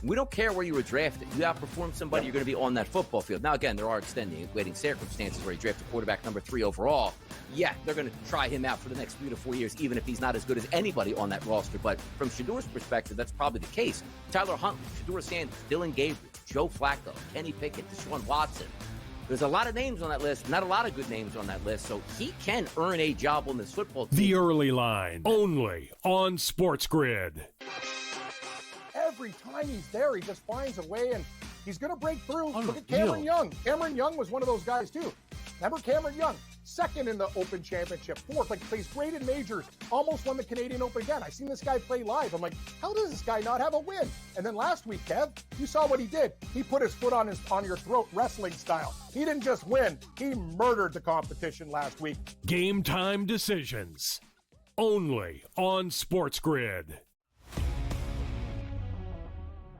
We don't care where you were drafted. You outperform somebody, you're going to be on that football field. Now, again, there are extenuating circumstances where you draft a quarterback number 3 overall. Yeah, they're going to try him out for the next 3 to 4 years, even if he's not as good as anybody on that roster. But from Shadur's perspective, that's probably the case. Tyler Huntley, Shadur Sanders, Dylan Gabriel, Joe Flacco, Kenny Pickett, Deshaun Watson. There's a lot of names on that list, not a lot of good names on that list, so he can earn a job on this football team. The Early Line, only on SportsGrid. Every time he's there, he just finds a way, and he's going to break through. Look at Cameron Young. Cameron Young was one of those guys, too. Remember Cameron Young? Second in the Open Championship, fourth, plays great in majors, almost won the Canadian Open again. I seen this guy play live. I'm like, how does this guy not have a win? And then last week, Kev, you saw what he did. He put his foot on your throat, wrestling style. He didn't just win. He murdered the competition last week. Game time decisions, only on SportsGrid.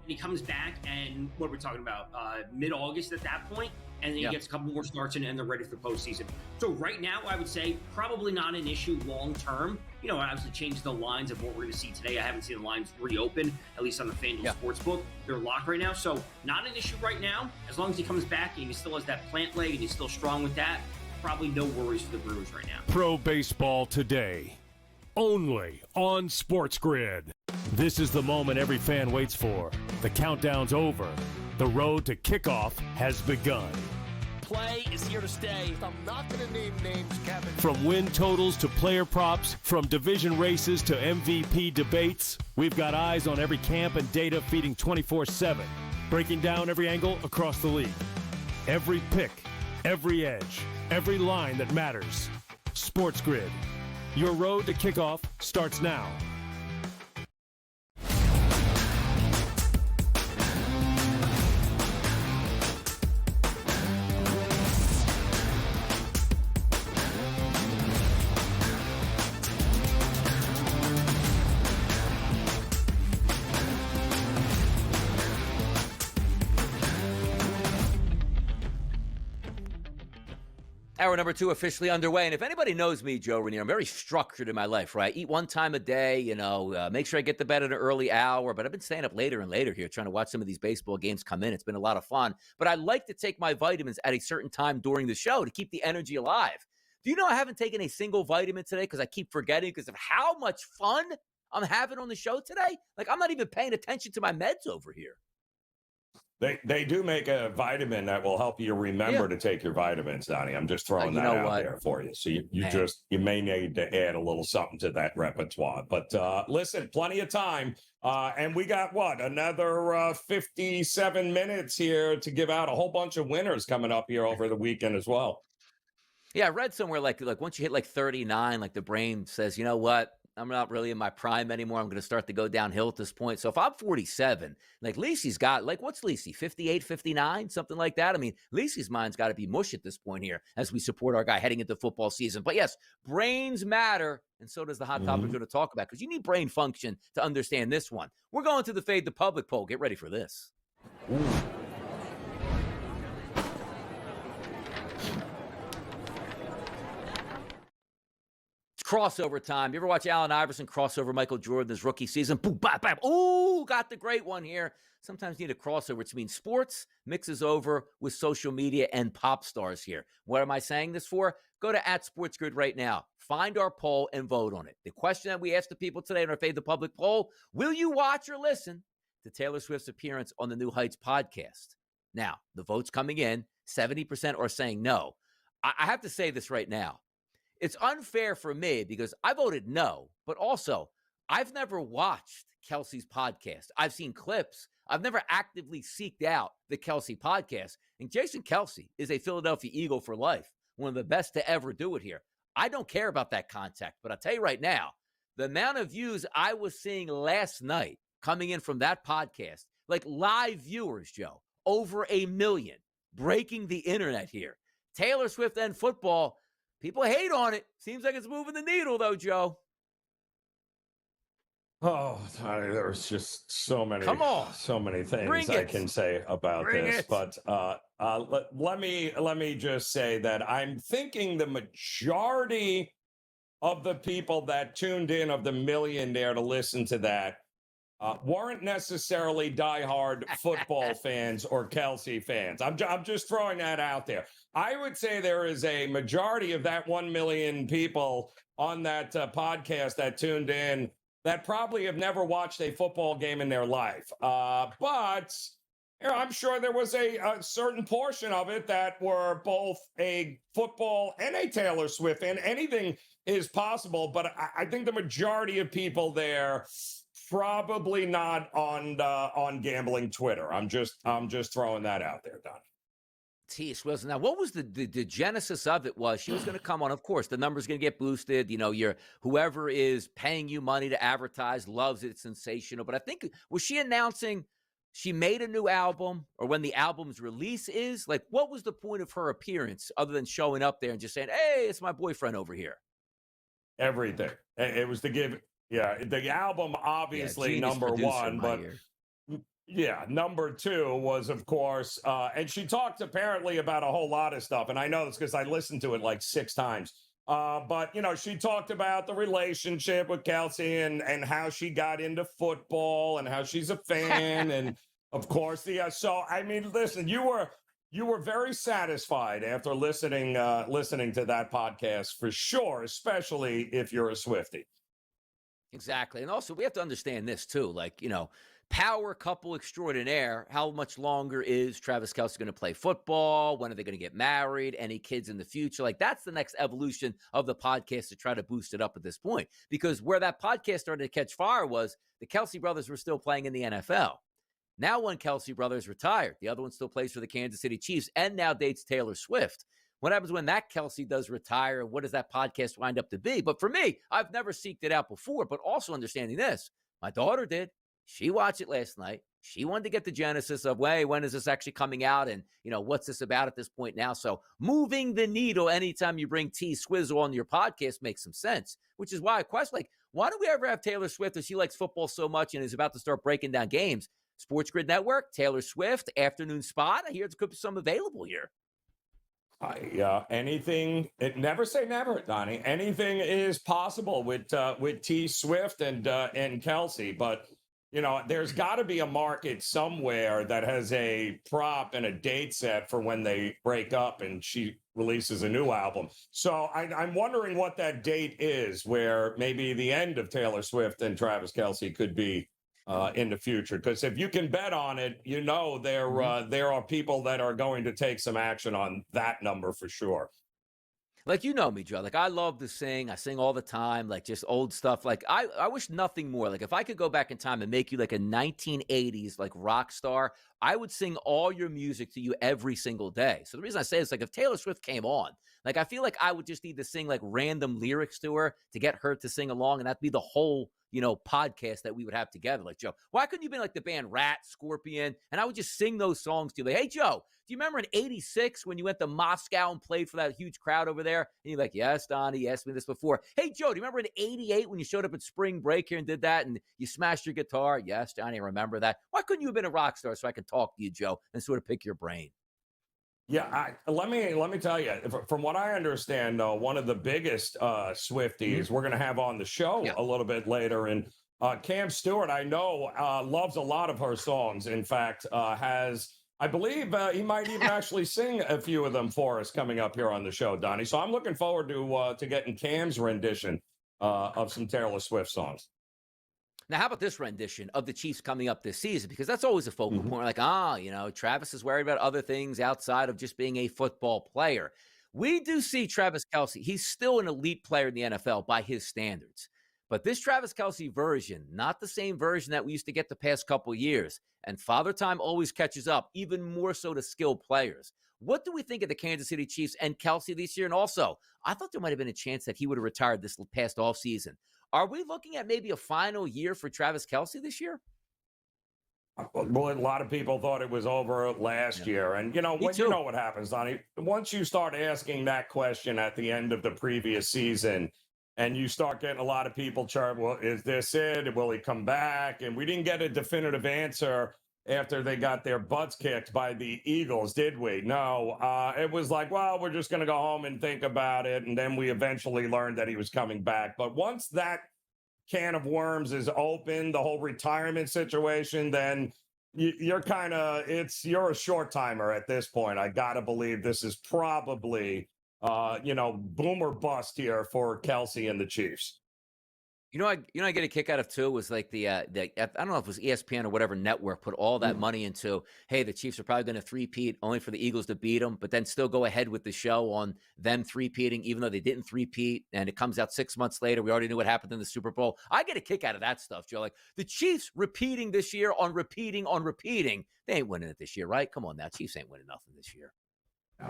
He comes back, and what we're talking about, mid-August at that point, and then he gets a couple more starts, and they're ready for postseason. So right now, I would say probably not an issue long-term. You know, obviously change the lines of what we're going to see today. I haven't seen the lines reopen, at least on the FanDuel Sportsbook. They're locked right now, so not an issue right now. As long as he comes back and he still has that plant leg and he's still strong with that, probably no worries for the Brewers right now. Pro Baseball Today, only on SportsGrid. This is the moment every fan waits for. The countdown's over. The road to kickoff has begun. Play is here to stay. I'm not going to name names, Kevin. From win totals to player props, from division races to MVP debates, we've got eyes on every camp and data feeding 24/7, breaking down every angle across the league. Every pick, every edge, every line that matters. SportsGrid. Your road to kickoff starts now. Hour number 2 officially underway. And if anybody knows me, Joe Ranier, I'm very structured in my life, right? I eat one time a day, make sure I get to bed at an early hour. But I've been staying up later and later here trying to watch some of these baseball games come in. It's been a lot of fun. But I like to take my vitamins at a certain time during the show to keep the energy alive. Do you know I haven't taken a single vitamin today because I keep forgetting because of how much fun I'm having on the show today? Like, I'm not even paying attention to my meds over here. They do make a vitamin that will help you remember to take your vitamins, Donnie. I'm just throwing that out there for you. So you may need to add a little something to that repertoire. But listen, plenty of time. And we got another 57 minutes here to give out a whole bunch of winners coming up here over the weekend as well. Yeah, I read somewhere like once you hit like 39, like the brain says, you know what? I'm not really in my prime anymore. I'm going to start to go downhill at this point. So if I'm 47, like Lacey's got, what's Lacey, 58, 59, something like that? I mean, Lacey's mind's got to be mush at this point here as we support our guy heading into football season. But yes, brains matter, and so does the hot topic we're going to talk about, because you need brain function to understand this one. We're going to the Fade the Public poll. Get ready for this. Ooh. Crossover time. You ever watch Allen Iverson crossover Michael Jordan his rookie season? Boom, bam, bam. Ooh, got the great one here. Sometimes you need a crossover, which means sports mixes over with social media and pop stars here. What am I saying this for? Go to @SportsGrid right now. Find our poll and vote on it. The question that we asked the people today in our Fade the Public poll, will you watch or listen to Taylor Swift's appearance on the New Heights podcast? Now, the vote's coming in. 70% are saying no. I have to say this right now. It's unfair for me because I voted no, but also I've never watched Kelsey's podcast. I've seen clips. I've never actively seeked out the Kelsey podcast. And Jason Kelsey is a Philadelphia Eagle for life, one of the best to ever do it here. I don't care about that contact, but I'll tell you right now, the amount of views I was seeing last night coming in from that podcast, like live viewers, Joe, over 1 million, breaking the internet here. Taylor Swift and football. People hate on it. Seems like it's moving the needle, though, Joe. Oh, Tony, there's just so many things I can say about this. But let me just say that I'm thinking the majority of the people that tuned in, of the million there to listen to that, weren't necessarily diehard football fans or Kelsey fans. I'm just throwing that out there. I would say there is a majority of that 1 million people on that podcast that tuned in that probably have never watched a football game in their life. But I'm sure there was a certain portion of it that were both a football and a Taylor Swift fan. Anything is possible, but I think the majority of people there probably not on gambling Twitter. I'm just throwing that out there, Don. T Swizzle. Now, what was the genesis of it? Was she was going to come on? Of course, the number's going to get boosted. You know, whoever is paying you money to advertise loves it. It's sensational. But I think, was she announcing she made a new album, or when the album's release is? Like, what was the point of her appearance other than showing up there and just saying, "Hey, it's my boyfriend over here"? Everything. It was to give. Yeah, the album obviously number one, but number two was, of course, and she talked apparently about a whole lot of stuff, and I know this because I listened to it like 6 times. But she talked about the relationship with Kelsey and how she got into football and how she's a fan, and of course so I mean, listen, you were very satisfied after listening to that podcast for sure, especially if you're a Swiftie. Exactly. And also, we have to understand this, too. Like, power couple extraordinaire. How much longer is Travis Kelce going to play football? When are they going to get married? Any kids in the future? Like, that's the next evolution of the podcast to try to boost it up at this point. Because where that podcast started to catch fire was the Kelce brothers were still playing in the NFL. Now one Kelce brother is retired. The other one still plays for the Kansas City Chiefs and now dates Taylor Swift. What happens when that Kelce does retire? And what does that podcast wind up to be? But for me, I've never seeked it out before, but also understanding this. My daughter did. She watched it last night. She wanted to get the genesis of, when is this actually coming out? And, what's this about at this point now? So moving the needle anytime you bring T Swizzle on your podcast makes some sense, which is why I question, why do we ever have Taylor Swift if she likes football so much and is about to start breaking down games? SportsGrid Network, Taylor Swift, afternoon spot. I hear there could be some available here. Anything. Never say never, Donnie. Anything is possible with T Swift and Kelsey, but there's got to be a market somewhere that has a prop and a date set for when they break up and she releases a new album. So I'm wondering what that date is, where maybe the end of Taylor Swift and Travis Kelce could be in the future. Because if you can bet on it, there are people that are going to take some action on that number for sure. Like, me, Joe. Like, I love to sing. I sing all the time, like just old stuff. Like, I wish nothing more. Like, if I could go back in time and make you like a 1980s like rock star, I would sing all your music to you every single day. So the reason I say it's like, if Taylor Swift came on, like, I feel like I would just need to sing like random lyrics to her to get her to sing along, and that'd be the whole podcast that we would have together. Like, Joe, why couldn't you be like the band Rat, Scorpion? And I would just sing those songs to you. Like, hey, Joe, do you remember in 86 when you went to Moscow and played for that huge crowd over there? And you're like, yes, Donnie, you asked me this before. Hey, Joe, do you remember in 88 when you showed up at spring break here and did that and you smashed your guitar? Yes, Donnie, I remember that. Why couldn't you have been a rock star so I could talk to you, Joe, and sort of pick your brain? Yeah, let me tell you, from what I understand, one of the biggest Swifties we're going to have on the show a little bit later, and Cam Stewart, I know, loves a lot of her songs. In fact, I believe he might even actually sing a few of them for us coming up here on the show, Donnie. So I'm looking forward to getting Cam's rendition of some Taylor Swift songs. Now, how about this rendition of the Chiefs coming up this season? Because that's always a focal point. Like, Travis is worried about other things outside of just being a football player. We do see Travis Kelce. He's still an elite player in the NFL by his standards. But this Travis Kelce version, not the same version that we used to get the past couple years. And Father Time always catches up, even more so to skilled players. What do we think of the Kansas City Chiefs and Kelce this year? And also, I thought there might have been a chance that he would have retired this past offseason. Are we looking at maybe a final year for Travis Kelce this year? Well, a lot of people thought it was over last year. And, you know what happens, Donnie. Once you start asking that question at the end of the previous season, and you start getting a lot of people chirp, well, is this it? Will he come back? And we didn't get a definitive answer after they got their butts kicked by the Eagles, did we? No. It was like, well, we're just going to go home and think about it. And then we eventually learned that he was coming back. But once that can of worms is open, the whole retirement situation, then you're a short timer at this point. I got to believe this is probably, boom or bust here for Kelsey and the Chiefs. I get a kick out of too was like the I don't know if it was ESPN or whatever network put all that money into, hey, the Chiefs are probably going to three-peat only for the Eagles to beat them, but then still go ahead with the show on them three-peating, even though they didn't three-peat, and it comes out 6 months later. We already knew what happened in the Super Bowl. I get a kick out of that stuff, Joe. Like the Chiefs repeating this year on repeating. They ain't winning it this year, right? Come on now, Chiefs ain't winning nothing this year.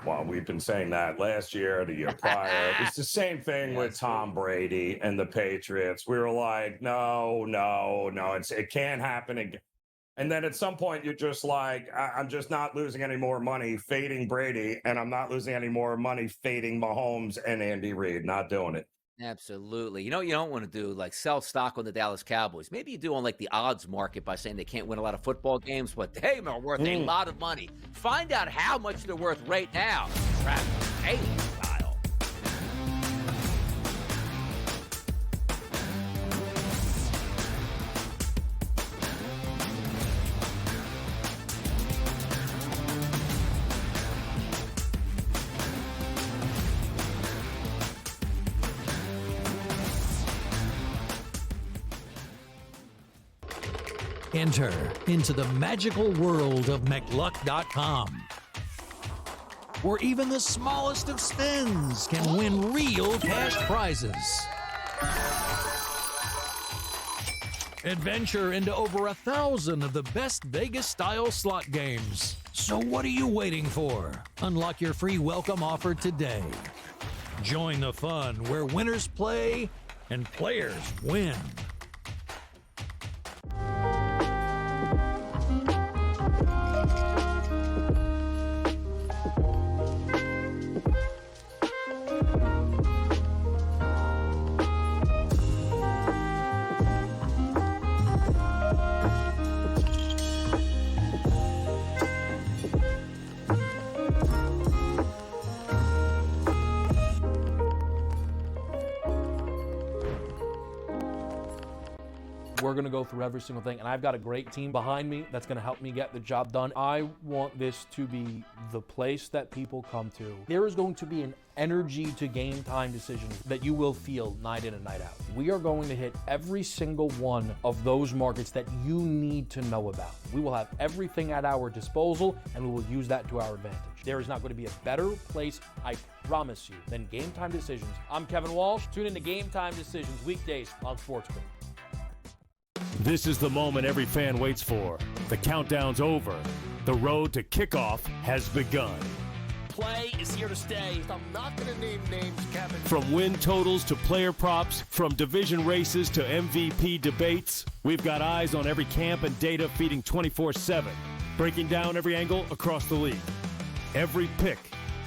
Well, we've been saying that last year, the year prior. It's the same thing with Tom Brady and the Patriots. We were like, no, it can't happen again. And then at some point, you're just like, I'm just not losing any more money fading Brady, and I'm not losing any more money fading Mahomes and Andy Reid. Not doing it. Absolutely. You don't want to do like sell stock on the Dallas Cowboys. Maybe you do on like the odds market by saying they can't win a lot of football games, but they are worth a lot of money. Find out how much they're worth right now. Travis Taylor style. Enter into the magical world of McLuck.com, where even the smallest of spins can win real cash prizes. Adventure into over 1,000 of the best Vegas-style slot games. So what are you waiting for? Unlock your free welcome offer today. Join the fun where winners play and players win. We're going to go through every single thing, and I've got a great team behind me that's going to help me get the job done. I want this to be the place that people come to. There is going to be an energy to game time decisions that you will feel night in and night out. We are going to hit every single one of those markets that you need to know about. We will have everything at our disposal, and we will use that to our advantage. There is not going to be a better place, I promise you, than Game Time Decisions. I'm Kevin Walsh. Tune in to Game Time Decisions weekdays on SportsGrid. This is the moment every fan waits for. The countdown's over. The road to kickoff has begun. Play is here to stay. I'm not going to name names, Kevin. From win totals to player props, from division races to MVP debates, we've got eyes on every camp and data feeding 24/7, breaking down every angle across the league. Every pick,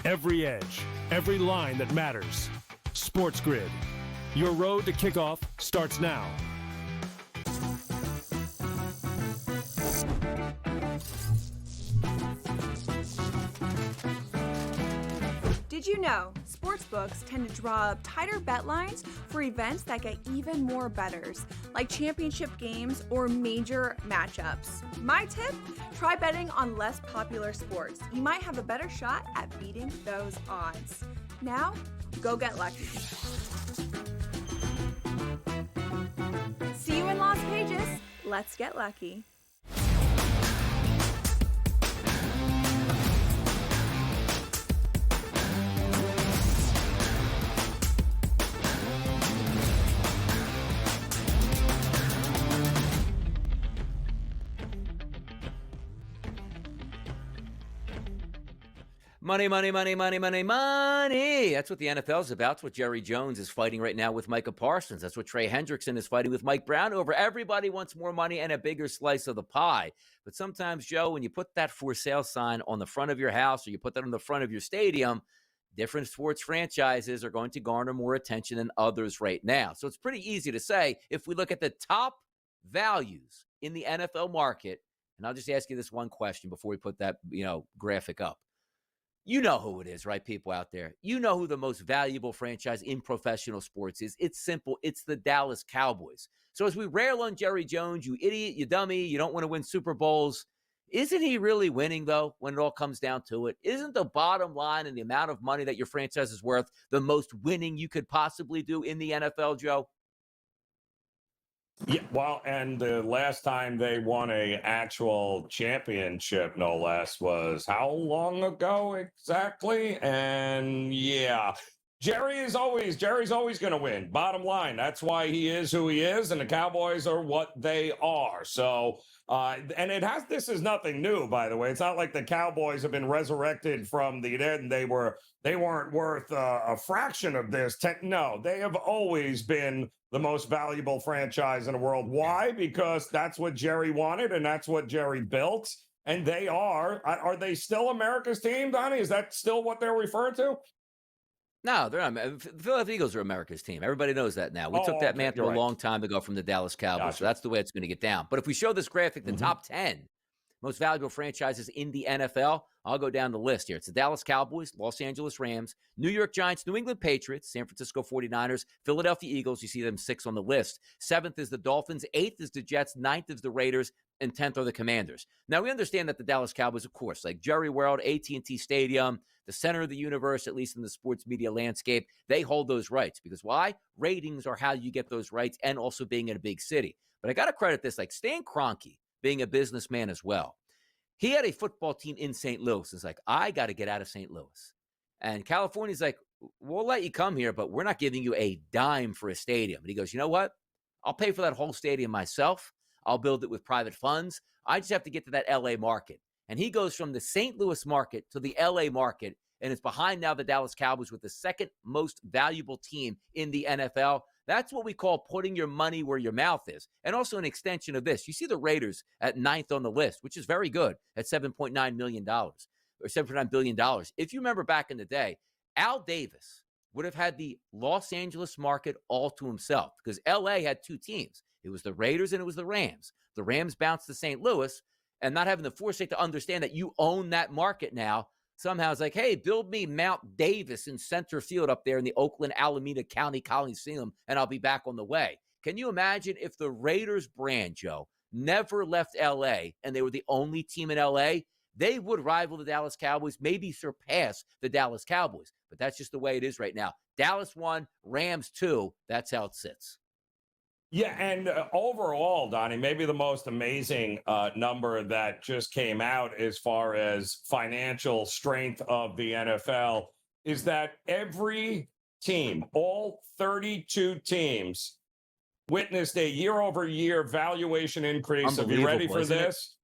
every edge, every line that matters. SportsGrid. Your road to kickoff starts now. Did you know sportsbooks tend to draw up tighter bet lines for events that get even more bettors, like championship games or major matchups? My tip, try betting on less popular sports. You might have a better shot at beating those odds. Now, go get lucky. See you in Las Vegas. Let's get lucky. Money, money, money, money, money, money. That's what the NFL is about. That's what Jerry Jones is fighting right now with Micah Parsons. That's what Trey Hendrickson is fighting with Mike Brown over. Everybody wants more money and a bigger slice of the pie. But sometimes, Joe, when you put that for sale sign on the front of your house or you put that on the front of your stadium, different sports franchises are going to garner more attention than others right now. So it's pretty easy to say if we look at the top values in the NFL market, and I'll just ask you this one question before we put that, graphic up. You know who it is, right, people out there? You know who the most valuable franchise in professional sports is. It's simple. It's the Dallas Cowboys. So as we rail on Jerry Jones, you idiot, you dummy, you don't want to win Super Bowls, isn't he really winning, though, when it all comes down to it? Isn't the bottom line and the amount of money that your franchise is worth the most winning you could possibly do in the NFL, Joe? Yeah, well, and the last time they won a actual championship, no less, was how long ago exactly? And yeah, Jerry's always going to win. Bottom line, that's why he is who he is, and the Cowboys are what they are. So, and this is nothing new, by the way. It's not like the Cowboys have been resurrected from the dead and they weren't worth a fraction of this. No, they have always been the most valuable franchise in the world. Why? Because that's what Jerry wanted and that's what Jerry built. And they are. Are they still America's team, Donnie? Is that still what they're referred to? No, they're not. The Philadelphia Eagles are America's team. Everybody knows that now. We took that mantle a long time ago from the Dallas Cowboys. Gotcha. So that's the way it's going to get down. But if we show this graphic, the top 10 most valuable franchises in the NFL, I'll go down the list here. It's the Dallas Cowboys, Los Angeles Rams, New York Giants, New England Patriots, San Francisco 49ers, Philadelphia Eagles. You see them 6 on the list. 7th is the Dolphins, 8th is the Jets, 9th is the Raiders, and 10th are the Commanders. Now, we understand that the Dallas Cowboys, of course, like Jerry World, AT&T Stadium, the center of the universe, at least in the sports media landscape, they hold those rights. Because why? Ratings are how you get those rights and also being in a big city. But I got to credit this, like Stan Kroenke, being a businessman as well. He had a football team in St. Louis. It's like, I got to get out of St. Louis. And California's like, we'll let you come here, but we're not giving you a dime for a stadium. And he goes, you know what? I'll pay for that whole stadium myself. I'll build it with private funds. I just have to get to that LA market. And he goes from the St. Louis market to the LA market, and it's behind now the Dallas Cowboys with the second most valuable team in the NFL. That's what we call putting your money where your mouth is. And also an extension of this. You see the Raiders at 9th on the list, which is very good at $7.9 million or $7.9 billion. If you remember back in the day, Al Davis would have had the Los Angeles market all to himself because LA had 2 teams. It was the Raiders and it was the Rams. The Rams bounced to St. Louis, and not having the foresight to understand that you own that market now, somehow it's like, hey, build me Mount Davis in center field up there in the Oakland Alameda County Coliseum, and I'll be back on the way. Can you imagine if the Raiders brand, Joe, never left L.A. and they were the only team in L.A., they would rival the Dallas Cowboys, maybe surpass the Dallas Cowboys. But that's just the way it is right now. Dallas 1, Rams 2. That's how it sits. Yeah, and overall, Donnie, maybe the most amazing number that just came out as far as financial strength of the NFL is that every team, all 32 teams, witnessed a year-over-year valuation increase. Are you ready for this?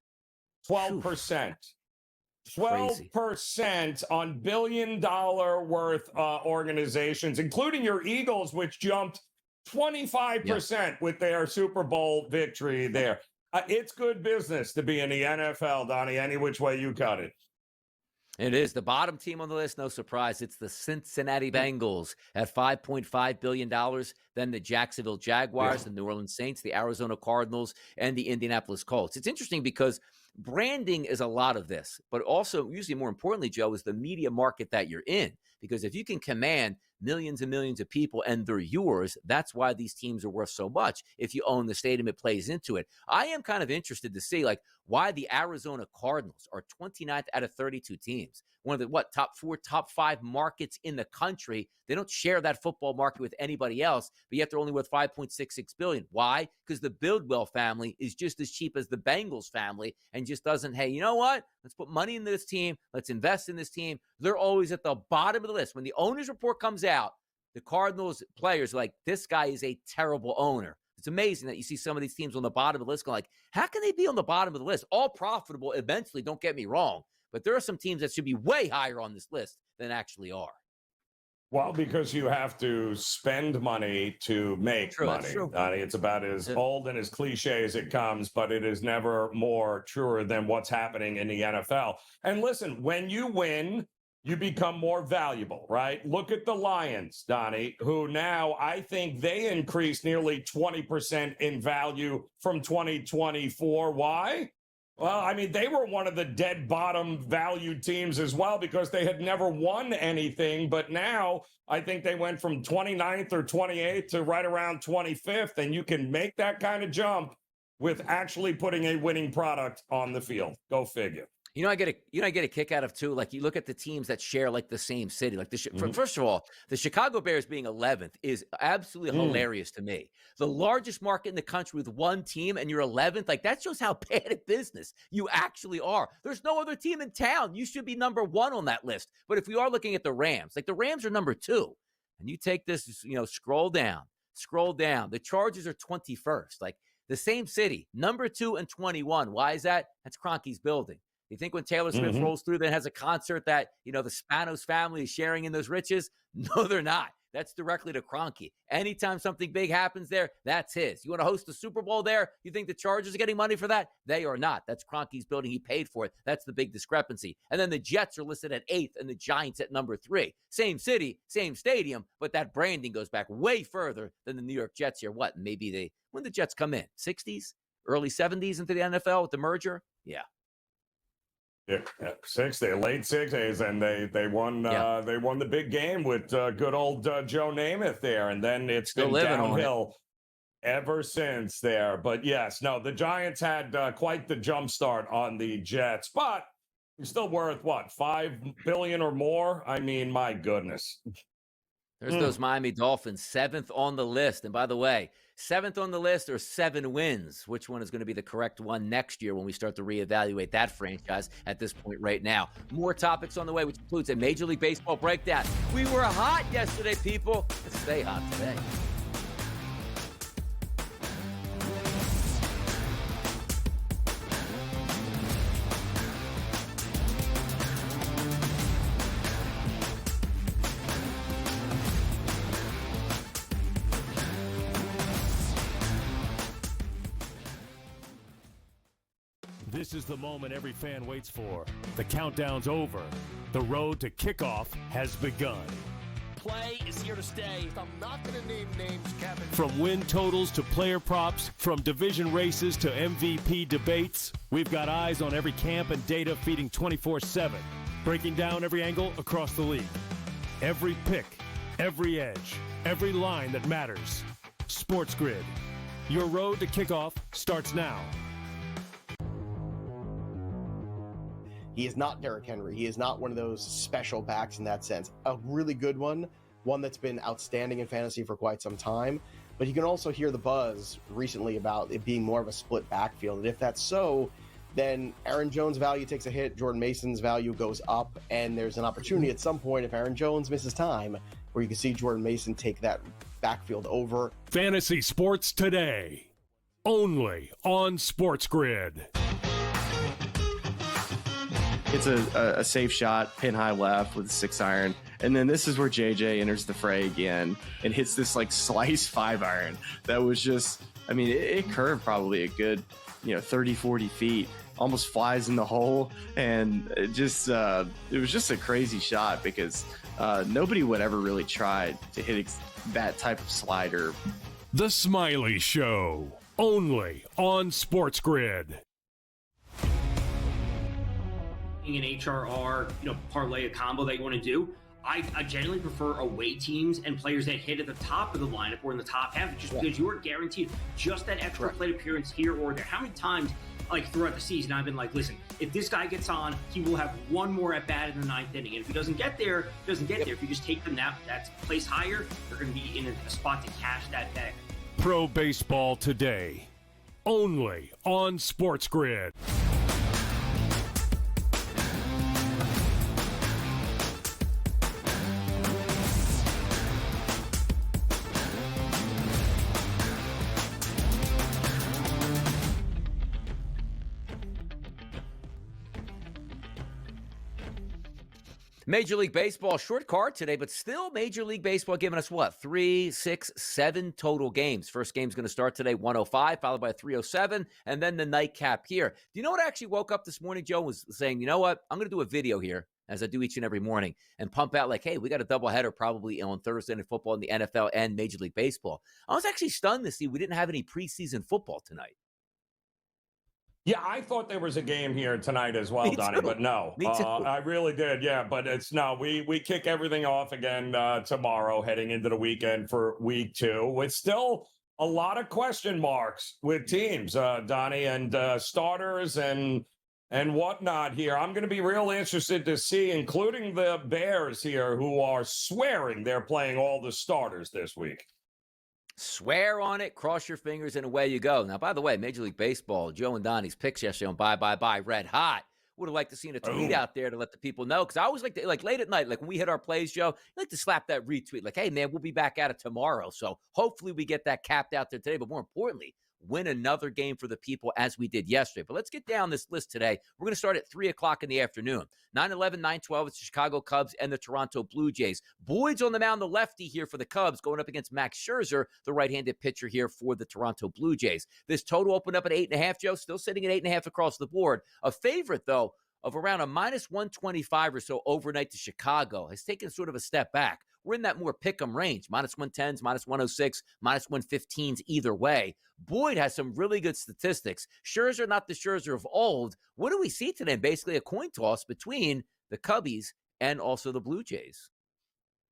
12%. 12% on billion-dollar worth organizations, including your Eagles, which jumped 25% with their Super Bowl victory there. It's good business to be in the NFL, Donnie, any which way you cut it. It is. The bottom team on the list, no surprise. It's the Cincinnati Bengals at $5.5 billion. Then the Jacksonville Jaguars, the New Orleans Saints, the Arizona Cardinals, and the Indianapolis Colts. It's interesting because branding is a lot of this, but also, usually more importantly, Joe, is the media market that you're in. Because if you can command millions and millions of people and they're yours, that's why these teams are worth so much. If you own the stadium, it plays into it. I am kind of interested to see why the Arizona Cardinals are 29th out of 32 teams. One of the top 4, top 5 markets in the country. They don't share that football market with anybody else, but yet they're only worth $5.66 billion. Why? Because the Bidwell family is just as cheap as the Bengals family and just doesn't, hey, you know what? Let's put money into this team. Let's invest in this team. They're always at the bottom of the list. When the owner's report comes out, the Cardinals players are like, this guy is a terrible owner. It's amazing that you see some of these teams on the bottom of the list going like, how can they be on the bottom of the list? All profitable eventually, don't get me wrong. But there are some teams that should be way higher on this list than actually are. Well, because you have to spend money to make money. Donnie, it's about as old and as cliche as it comes, but it is never more truer than what's happening in the NFL. And listen, when you win, you become more valuable, right? Look at the Lions, Donnie, who now I think they increased nearly 20% in value from 2024. Why? Well, I mean, they were one of the dead bottom valued teams as well because they had never won anything. But now I think they went from 29th or 28th to right around 25th. And you can make that kind of jump with actually putting a winning product on the field. Go figure. I get a kick out of too. Like you look at the teams that share like the same city. Like first of all, the Chicago Bears being 11th is absolutely hilarious to me. The largest market in the country with one team, and you're 11th. Like that shows how bad at business you actually are. There's no other team in town. You should be number 1 on that list. But if we are looking at the Rams, like the Rams are number 2, and you take this, scroll down. The Chargers are 21st. Like the same city, number 2 and 21. Why is that? That's Kroenke's building. You think when Taylor Swift rolls through, then has a concert that, the Spanos family is sharing in those riches? No, they're not. That's directly to Kroenke. Anytime something big happens there, that's his. You want to host the Super Bowl there? You think the Chargers are getting money for that? They are not. That's Kroenke's building. He paid for it. That's the big discrepancy. And then the Jets are listed at 8th and the Giants at number 3. Same city, same stadium, but that branding goes back way further than the New York Jets here. When the Jets come in? 60s? Early 70s into the NFL with the merger? Yeah. Yeah, late 60s, and they won. They won the big game with good old Joe Namath there, and then it's been downhill ever since there. But yes, no, the Giants had quite the jump start on the Jets, but you're still worth what, $5 billion or more? I mean, my goodness. There's those Miami Dolphins, 7th on the list, and by the way, 7th on the list or 7 wins. Which one is going to be the correct one next year when we start to reevaluate that franchise at this point right now? More topics on the way, which includes a Major League Baseball breakdown. We were hot yesterday, people. Let's stay hot today. This is the moment every fan waits for. The countdown's over. The road to kickoff has begun. Play is here to stay. I'm not going to name names, Kevin. From win totals to player props, from division races to MVP debates, we've got eyes on every camp and data feeding 24/7, breaking down every angle across the league. Every pick, every edge, every line that matters. SportsGrid. Your road to kickoff starts now. He is not Derrick Henry. He is not one of those special backs in that sense. A really good one that's been outstanding in fantasy for quite some time. But you can also hear the buzz recently about it being more of a split backfield. And if that's so, then Aaron Jones' value takes a hit, Jordan Mason's value goes up, and there's an opportunity at some point if Aaron Jones misses time where you can see Jordan Mason take that backfield over. Fantasy Sports Today, only on SportsGrid. It's a safe shot, pin high left with a 6-iron. And then this is where JJ enters the fray again and hits this like slice 5-iron. That was just, I mean, it curved probably a good, 30, 40 feet, almost flies in the hole. And it was just a crazy shot because nobody would ever really try to hit that type of slider. The Smiley Show, only on SportsGrid. An HRR, parlay, a combo that you want to do. I generally prefer away teams and players that hit at the top of the lineup or in the top half, just because you are guaranteed just that extra plate appearance here or there. How many times, like throughout the season, I've been like, listen, if this guy gets on, he will have one more at bat in the 9th inning. And if he doesn't get there, he doesn't get there. If you just take them that place higher, they're going to be in a spot to cash that bag. Pro Baseball Today, only on SportsGrid. Major League Baseball, short card today, but still Major League Baseball giving us 3, 6, 7 total games. First game's going to start today, 1:05, followed by 3:07, and then the nightcap here. Do you know what I actually woke up this morning, Joe, was saying, you know what, I'm going to do a video here, as I do each and every morning, and pump out like, hey, we got a doubleheader probably on Thursday Night Football in the NFL and Major League Baseball. I was actually stunned to see we didn't have any preseason football tonight. Yeah, I thought there was a game here tonight as well, Donnie, but no. Me too. I really did, yeah, but it's no. We kick everything off again tomorrow, heading into the weekend for week 2. With still a lot of question marks with teams, Donnie, and starters and whatnot here. I'm going to be real interested to see, including the Bears here, who are swearing they're playing all the starters this week. Swear on it, cross your fingers, and away you go. Now, by the way, Major League Baseball, Joe and Donnie's picks yesterday on Bye, Red Hot. Would have liked to seen a tweet out there to let the people know, because I always like to, like late at night, like when we hit our plays, Joe, I like to slap that retweet, like, hey, man, we'll be back at it tomorrow. So hopefully we get that capped out there today, but more importantly, win another game for the people as we did yesterday. But let's get down this list today. We're going to start at 3 o'clock in the afternoon. 9-11, 9-12, it's the Chicago Cubs and the Toronto Blue Jays. Boyd's on the mound, the lefty here for the Cubs, going up against Max Scherzer, the right-handed pitcher here for the Toronto Blue Jays. This total opened up at 8.5, Joe, still sitting at 8.5 across the board. A favorite, though, of around a minus 125 or so overnight to Chicago has taken sort of a step back. We're in that more pick'em range, minus 110s, minus 106, minus 115s either way. Boyd has some really good statistics. Scherzer, not the Scherzer of old. What do we see today? Basically a coin toss between the Cubbies and also the Blue Jays.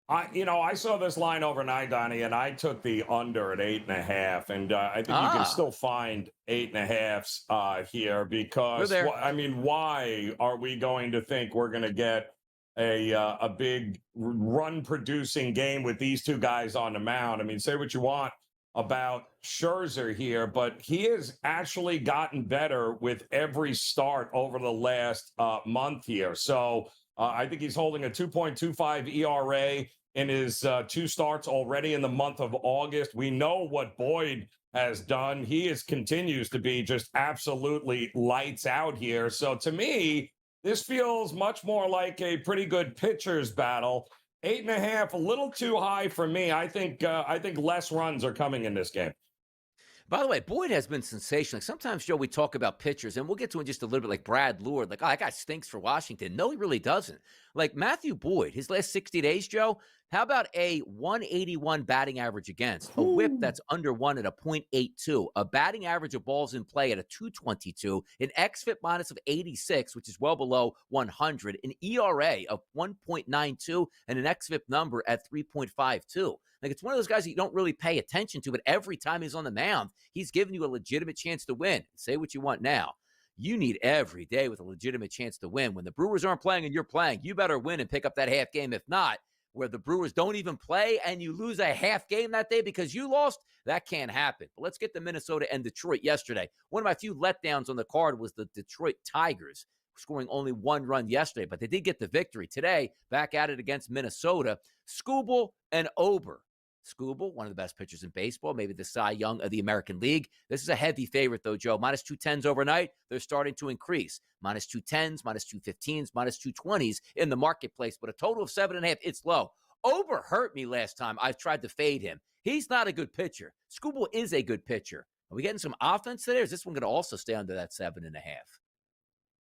I saw this line overnight, Donnie, and I took the under at 8.5, and I think you can still find 8.5s here because, why are we going to think we're going to get a big run-producing game with these two guys on the mound? I mean, say what you want about Scherzer here, but he has actually gotten better with every start over the last month here. So I think he's holding a 2.25 ERA in his 2 starts already in the month of August. We know what Boyd has done. He continues to be just absolutely lights out here. So to me, this feels much more like a pretty good pitcher's battle. 8.5, a little too high for me. I think less runs are coming in this game. By the way, Boyd has been sensational. Like sometimes, Joe, we talk about pitchers, and we'll get to him just a little bit like Brad Lord. Like, oh, that guy stinks for Washington. No, he really doesn't. Like Matthew Boyd, his last 60 days, Joe, how about a 181 batting average against, a whip that's under 1 at a .82, a batting average of balls in play at a 222, an xFIP minus of 86, which is well below 100, an ERA of 1.92, and an xFIP number at 3.52. Like, it's one of those guys that you don't really pay attention to, but every time he's on the mound, he's giving you a legitimate chance to win. Say what you want now. You need every day with a legitimate chance to win. When the Brewers aren't playing and you're playing, you better win and pick up that half game. If not, where the Brewers don't even play and you lose a half game that day because you lost, that can't happen. But let's get to Minnesota and Detroit yesterday. One of my few letdowns on the card was the Detroit Tigers, scoring only 1 run yesterday, but they did get the victory. Today, back at it against Minnesota, Skubal and Ober. Skubal, one of the best pitchers in baseball, maybe the Cy Young of the American League. This is a heavy favorite, though, Joe. Minus 210s overnight. They're starting to increase. Minus 210s, minus 215s, minus 220s in the marketplace, but a total of 7.5. It's low. Ober hurt me last time I've tried to fade him. He's not a good pitcher. Skubal is a good pitcher. Are we getting some offense today, or is this one going to also stay under that 7.5?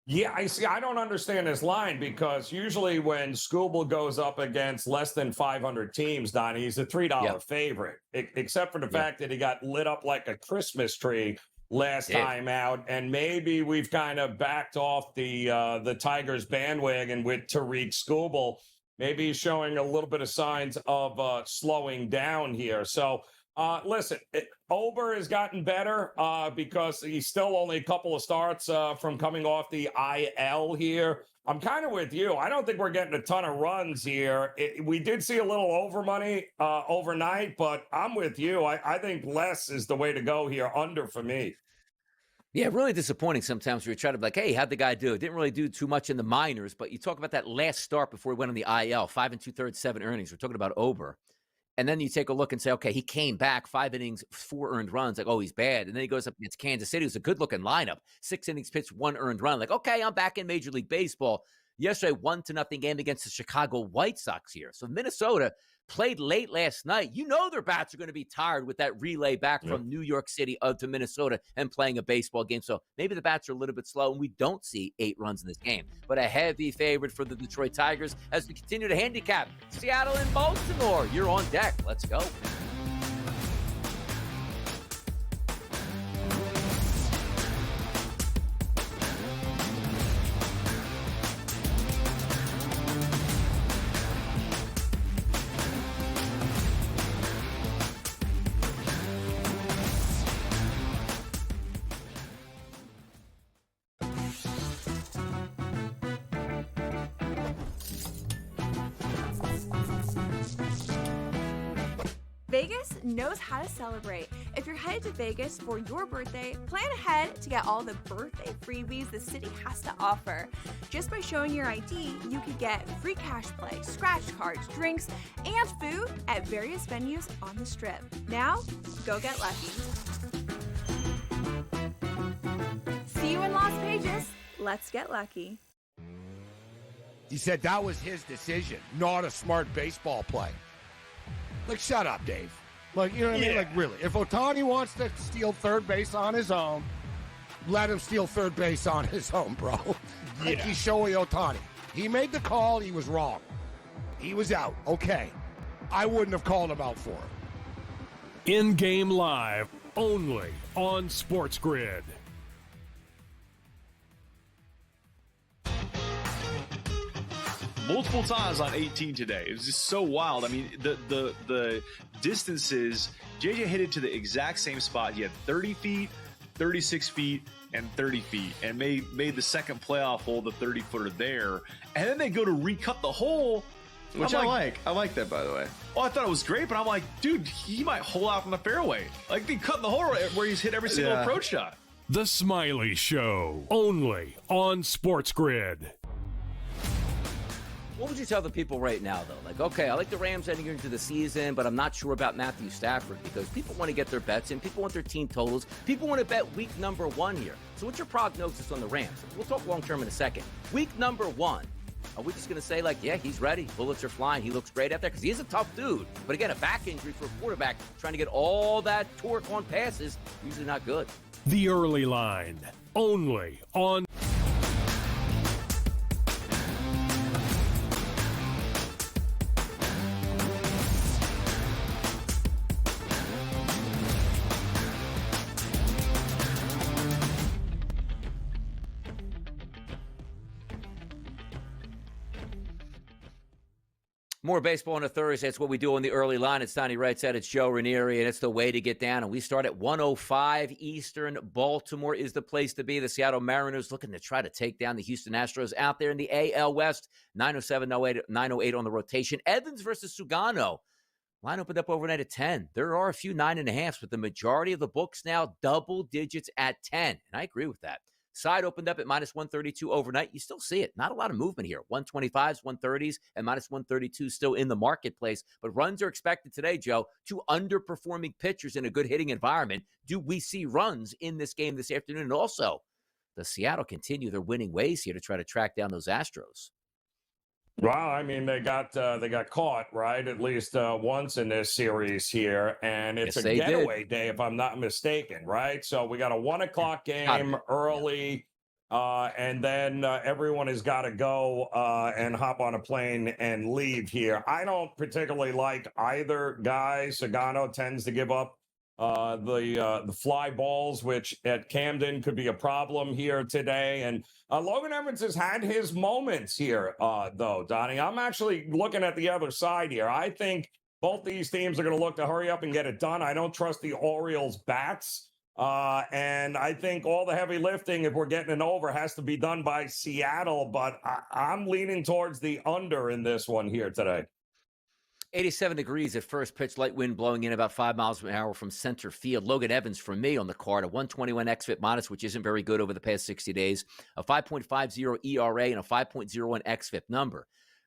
Yeah, I don't understand this line because usually when Skubal goes up against less than 500 teams, Donnie, he's a $3 favorite, except for the fact that he got lit up like a Christmas tree last time out. And maybe we've kind of backed off the Tigers bandwagon with Tariq Skubal. Maybe he's showing a little bit of signs of slowing down here. So, listen, Ober has gotten better because he's still only a couple of starts from coming off the IL here. I'm kind of with you. I don't think we're getting a ton of runs here. We did see a little over money overnight, but I'm with you. I think less is the way to go here, under for me. Yeah, really disappointing sometimes where you try to be like, hey, how'd the guy do? Didn't really do too much in the minors, but you talk about that last start before he went on the IL, 5 2/3, 7 earnings. We're talking about Ober. And then you take a look and say, okay, he came back 5 innings, 4 earned runs. Like, oh, he's bad. And then he goes up against Kansas City. It was a good-looking lineup. 6 innings pitched, 1 earned run. Like, okay, I'm back in Major League Baseball. Yesterday, 1-0 game against the Chicago White Sox here. So Minnesota played late last night. You know their bats are going to be tired with that relay back from New York City to Minnesota and playing a baseball game. So maybe the bats are a little bit slow, and we don't see 8 runs in this game. But a heavy favorite for the Detroit Tigers as we continue to handicap Seattle and Baltimore. You're on deck. Let's go. Vegas knows how to celebrate. If you're headed to Vegas for your birthday, plan ahead to get all the birthday freebies the city has to offer. Just by showing your ID, you could get free cash play, scratch cards, drinks, and food at various venues on the Strip. Now, go get lucky. See you in Las Vegas. Let's get lucky. He said that was his decision, not a smart baseball play. Like, shut up, Dave. Like, you know what I mean? Like, really. If Ohtani wants to steal third base on his own, let him steal third base on his own, bro. Like, he's Shohei Ohtani. He made the call. He was wrong. He was out. Okay. I wouldn't have called him out for it. In-game live, only on SportsGrid. Multiple times on 18 today. It was just so wild. I mean, the distances, JJ hit it to the exact same spot. He had 30 feet, 36 feet, and 30 feet, and made the second playoff hole, the 30-footer there. And then they go to recut the hole, which I like. I like that, by the way. Oh, I thought it was great, but I'm like, dude, he might hole out from the fairway. Like, they cut the hole where he's hit every single approach shot. The Smiley Show, only on SportsGrid. What would you tell the people right now, though? Like, okay, I like the Rams heading into the season, but I'm not sure about Matthew Stafford because people want to get their bets in. People want their team totals. People want to bet week number 1 here. So what's your prognosis on the Rams? We'll talk long-term in a second. Week number 1, are we just going to say, like, yeah, he's ready. Bullets are flying. He looks great out there because he is a tough dude. But again, a back injury for a quarterback trying to get all that torque on passes, usually not good. The Early Line, only on More baseball on a Thursday. It's what we do on the early line. It's Donnie Right Side. It's Joe Ranieri, and it's the way to get down. And we start at 1:05 Eastern. Baltimore is the place to be. The Seattle Mariners looking to try to take down the Houston Astros out there in the AL West. 9:07, 9:08 on the rotation. Evans versus Sugano. Line opened up overnight at 10. There are a few 9.5s, but the majority of the books now double digits at 10. And I agree with that. Side opened up at -132 overnight. You still see it. Not a lot of movement here. 125s, 130s, and -132 still in the marketplace. But runs are expected today, Joe, to underperforming pitchers in a good hitting environment. Do we see runs in this game this afternoon? And also, does Seattle continue their winning ways here to try to track down those Astros? Well, I mean, they got caught, right, at least once in this series here, and it's a getaway day, if I'm not mistaken, right? So we got a 1 o'clock game early, and then everyone has got to go and hop on a plane and leave here. I don't particularly like either guy. Sugano tends to give up the fly balls, which at Camden could be a problem here today. And Logan Evans has had his moments here, though, Donnie. I'm actually looking at the other side here. I think both these teams are going to look to hurry up and get it done. I don't trust the Orioles' bats. And I think all the heavy lifting, if we're getting an over, has to be done by Seattle. But I'm leaning towards the under in this one here today. 87 degrees at first pitch, light wind blowing in about 5 miles per hour from center field. Logan Evans for me on the card, a 121 xFIP minus, which isn't very good over the past 60 days, a 5.50 ERA and a 5.01 xFIP number.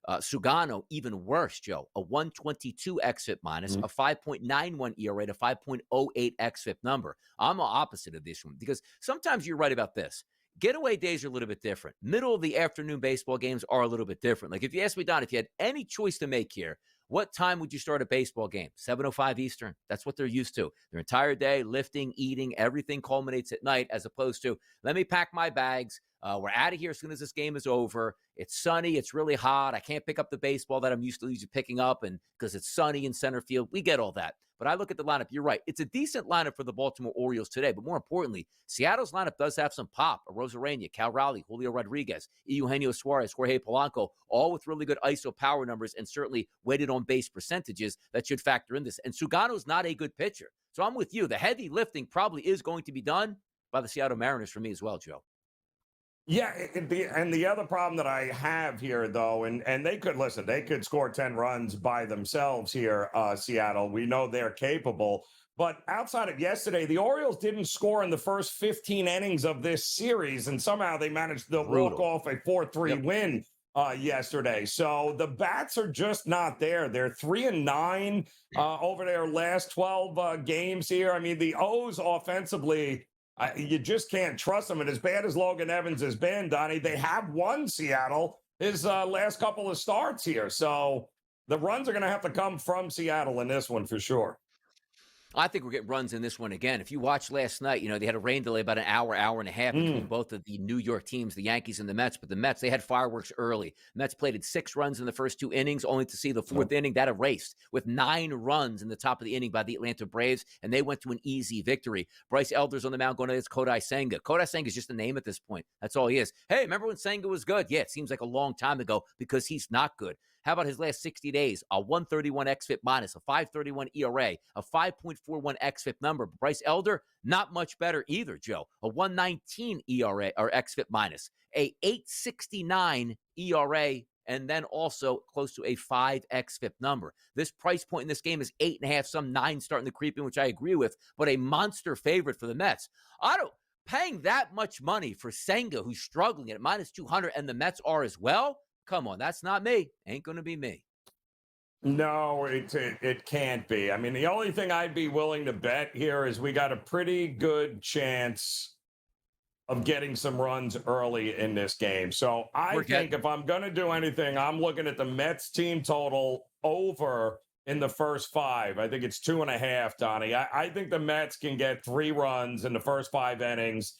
Sugano, even worse, Joe, a 122 xFIP minus, a 5.91 ERA and a 5.08 xFIP number. I'm the opposite of this one because sometimes you're right about this. Getaway days are a little bit different. Middle of the afternoon baseball games are a little bit different. Like if you ask me, Don, if you had any choice to make here, what time would you start a baseball game? 7:05 Eastern. That's what they're used to. Their entire day, lifting, eating, everything culminates at night as opposed to, let me pack my bags. We're out of here as soon as this game is over. It's sunny. It's really hot. I can't pick up the baseball that I'm used to usually picking up and because it's sunny in center field. We get all that. But I look at the lineup. You're right. It's a decent lineup for the Baltimore Orioles today. But more importantly, Seattle's lineup does have some pop. Arozarena, Cal Raleigh, Julio Rodriguez, Eugenio Suarez, Jorge Polanco, all with really good ISO power numbers and certainly weighted on base percentages that should factor in this. And Sugano's not a good pitcher. So I'm with you. The heavy lifting probably is going to be done by the Seattle Mariners for me as well, Joe. Yeah, and the other problem that I have here, though, and they could score 10 runs by themselves here, Seattle. We know they're capable. But outside of yesterday, the Orioles didn't score in the first 15 innings of this series, and somehow they managed to walk off a 4-3 win yesterday. So the bats are just not there. They're 3-9 over their last 12 games here. I mean, the O's offensively, you just can't trust them. And as bad as Logan Evans has been, Donnie, they have won Seattle his last couple of starts here. So the runs are going to have to come from Seattle in this one for sure. I think we're getting runs in this one again. If you watched last night, they had a rain delay about an hour and a half between both of the New York teams, the Yankees and the Mets. But the Mets, they had fireworks early. Mets played 6 runs in the first 2 innings, only to see the 4th inning that erased with 9 runs in the top of the inning by the Atlanta Braves, and they went to an easy victory. Bryce Elder's on the mound going against Kodai Senga. Kodai Senga is just a name at this point. That's all he is. Hey, remember when Senga was good? Yeah, it seems like a long time ago because he's not good. How about his last 60 days? A 131 xFIP minus, a 531 ERA, a 5.41 xFIP number. Bryce Elder, not much better either, Joe. A 119 ERA or xFIP minus, a 869 ERA, and then also close to a 5 xFIP number. This price point in this game is 8.5, some 9 starting to creep in, which I agree with, but a monster favorite for the Mets. Paying that much money for Senga, who's struggling at minus 200, and the Mets are as well. Come on, that's not me. Ain't going to be me. No, it can't be. I mean, the only thing I'd be willing to bet here is we got a pretty good chance of getting some runs early in this game. So I think if I'm going to do anything, I'm looking at the Mets team total over in the first 5. I think it's 2.5, Donnie. I think the Mets can get 3 runs in the first 5 innings.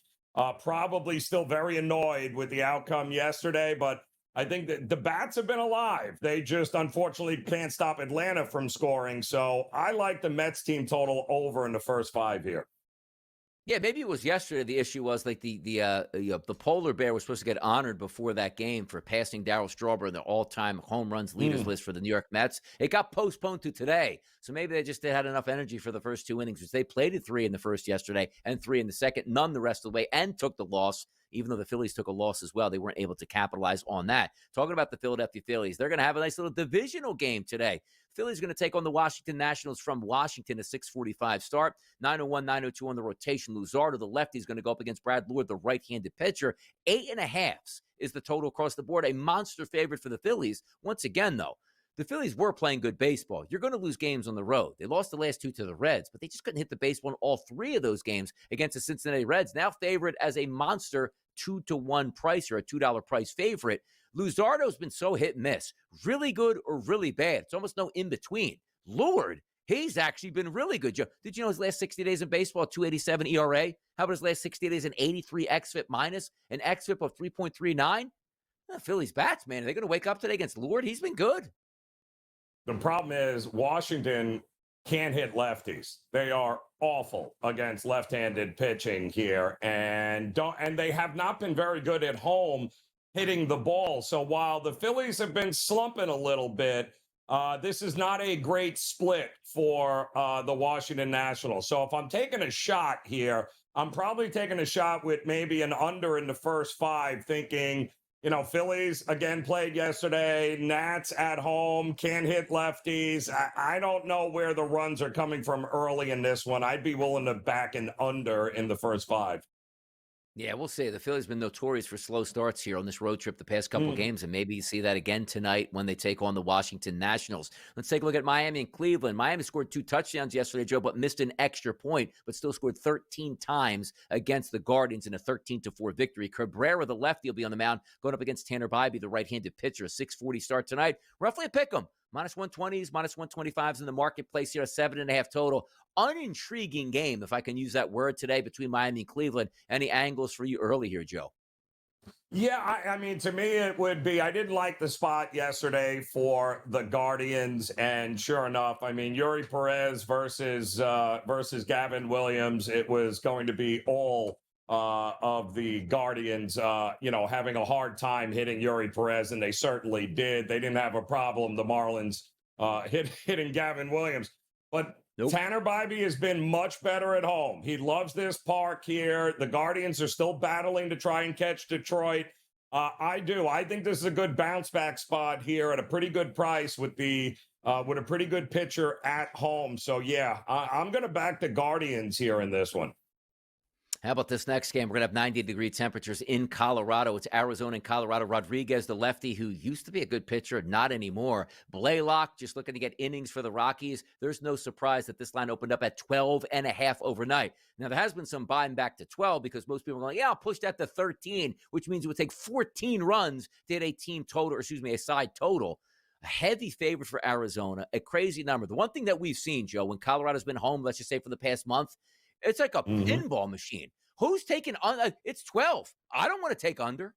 Probably still very annoyed with the outcome yesterday, but I think that the bats have been alive. They just unfortunately can't stop Atlanta from scoring. So I like the Mets team total over in the first 5 here. Yeah, maybe it was yesterday. The issue was like the polar bear was supposed to get honored before that game for passing Darryl Strawberry in the all-time home runs leaders list for the New York Mets. It got postponed to today. So maybe they just had enough energy for the first 2 innings, which they played at 3 in the first yesterday and 3 in the second, none the rest of the way, and took the loss. Even though the Phillies took a loss as well, they weren't able to capitalize on that. Talking about the Philadelphia Phillies, they're going to have a nice little divisional game today. Phillies going to take on the Washington Nationals from Washington, a 6:45 start. 9:01, 9:02 on the rotation. Luzardo, the lefty, is going to go up against Brad Lord, the right-handed pitcher. 8.5 is the total across the board. A monster favorite for the Phillies. Once again, though, the Phillies were playing good baseball. You're going to lose games on the road. They lost the last 2 to the Reds, but they just couldn't hit the baseball in all 3 of those games against the Cincinnati Reds. Now favored as a monster 2-to-1 price or a $2 price favorite. Luzardo's been so hit and miss, really good or really bad. It's almost no in between. Lord, he's actually been really good. Joe, did you know his last 60 days in baseball, 287 ERA? How about his last 60 days, an 83 xFIP minus, an xFIP of 3.39? Phillies bats, man, are they going to wake up today against Lord? He's been good. The problem is Washington can't hit lefties. They are awful against left-handed pitching here, and they have not been very good at home hitting the ball. So while the Phillies have been slumping a little bit, this is not a great split for the Washington Nationals. So if I'm taking a shot here, I'm probably taking a shot with maybe an under in the first 5, thinking, Phillies again played yesterday. Nats at home, can't hit lefties. I don't know where the runs are coming from early in this one. I'd be willing to back an under in the first 5. Yeah, we'll see. The Phillies have been notorious for slow starts here on this road trip the past couple games, and maybe you see that again tonight when they take on the Washington Nationals. Let's take a look at Miami and Cleveland. Miami scored 2 touchdowns yesterday, Joe, but missed an extra point, but still scored 13 times against the Guardians in a 13-4 victory. Cabrera, the lefty, will be on the mound going up against Tanner Bybee, the right-handed pitcher. A 6:40 start tonight. Roughly a pick 'em. Minus 120s, minus 125s in the marketplace here, a 7.5 total. Unintriguing game, if I can use that word today, between Miami and Cleveland. Any angles for you early here, Joe? Yeah, I mean, to me, it would be, I didn't like the spot yesterday for the Guardians. And sure enough, I mean, Yuri Perez versus Gavin Williams, it was going to be all of the Guardians, having a hard time hitting Yuri Perez, and they certainly did. They didn't have a problem, the Marlins, hitting Gavin Williams. But Nope. Tanner Bybee has been much better at home. He loves this park here. The Guardians are still battling to try and catch Detroit. I do. I think this is a good bounce back spot here at a pretty good price with a pretty good pitcher at home. So yeah, I'm going to back the Guardians here in this one. How about this next game? We're going to have 90-degree temperatures in Colorado. It's Arizona and Colorado. Rodriguez, the lefty, who used to be a good pitcher, not anymore. Blaylock just looking to get innings for the Rockies. There's no surprise that this line opened up at 12.5 overnight. Now, there has been some buying back to 12 because most people are going, yeah, I'll push that to 13, which means it would take 14 runs to hit a side total. A heavy favorite for Arizona, a crazy number. The one thing that we've seen, Joe, when Colorado's been home, let's just say for the past month, it's like a pinball machine. Who's taking on? It's 12. I don't want to take under.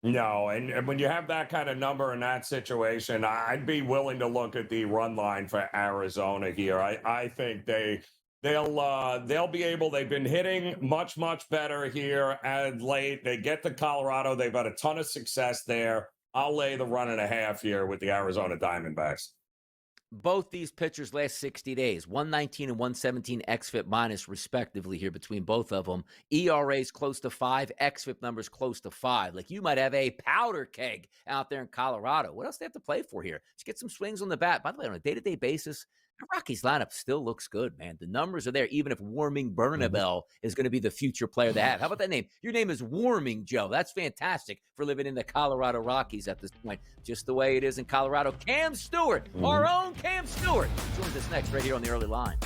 No, and when you have that kind of number in that situation, I'd be willing to look at the run line for Arizona here. I think they'll be able. They've been hitting much better here and late. They get to Colorado. They've had a ton of success there. I'll lay the 1.5 here with the Arizona Diamondbacks. Both these pitchers last 60 days, 119 and 117 xFIP minus respectively here between both of them. ERA's close to 5, xFIP numbers close to 5. Like you might have a powder keg out there in Colorado. What else do they have to play for here? Just get some swings on the bat. By the way, on a day-to-day basis, the Rockies lineup still looks good, man. The numbers are there, even if Warming Bernabel is going to be the future player they have. How about that name? Your name is Warming Joe. That's fantastic for living in the Colorado Rockies at this point. Just the way it is in Colorado. Cam Stewart, our own Cam Stewart, joins us next right here on the early line.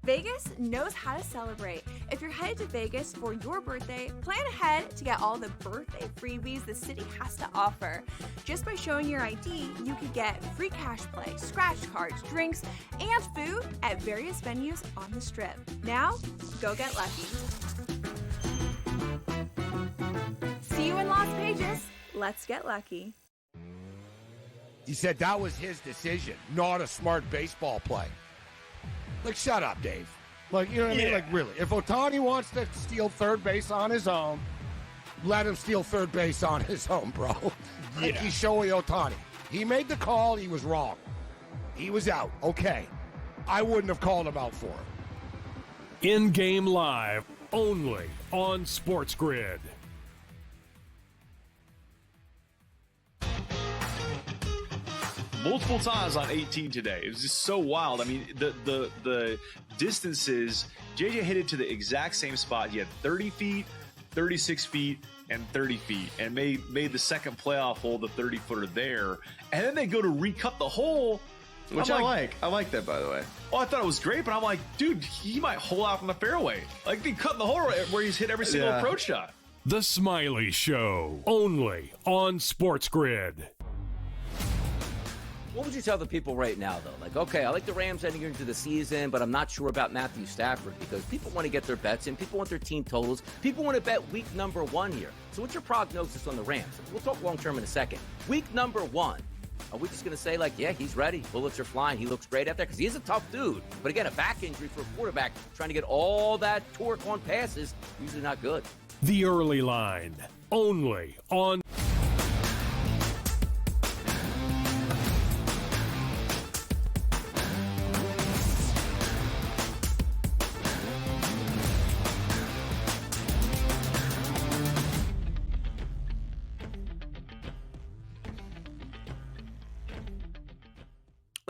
Vegas knows how to celebrate. If you're headed to Vegas for your birthday, plan ahead to get all the birthday freebies the city has to offer. Just by showing your ID, you could get free cash play, scratch cards, drinks, and food at various venues on the Strip. Now, go get lucky. See you in Las Vegas. Let's get lucky. He said that was his decision, not a smart baseball play. Like, shut up, Dave. Like, you know what I mean? Like, really. If Ohtani wants to steal third base on his own, let him steal third base on his own, bro. Like, he's Shohei Ohtani. He made the call. He was wrong. He was out. Okay. I wouldn't have called him out for it. In-game live, only on SportsGrid. Multiple times on 18 today. It was just so wild. I mean, the distances, JJ hit it to the exact same spot. He had 30 feet, 36 feet, and 30 feet, and made the second playoff hole, the 30-footer there. And then they go to recut the hole. Which I like. I like that, by the way. Oh, I thought it was great, but I'm like, dude, he might hole out from the fairway. Like, they cut the hole where he's hit every single approach shot. The Smiley Show, only on SportsGrid. What would you tell the people right now, though? Like, okay, I like the Rams heading into the season, but I'm not sure about Matthew Stafford because people want to get their bets in. People want their team totals. People want to bet week number 1 here. So what's your prognosis on the Rams? We'll talk long-term in a second. Week number 1. Are we just going to say, like, yeah, he's ready. Bullets are flying. He looks great out there because he is a tough dude. But again, a back injury for a quarterback trying to get all that torque on passes, usually not good. The early line, only on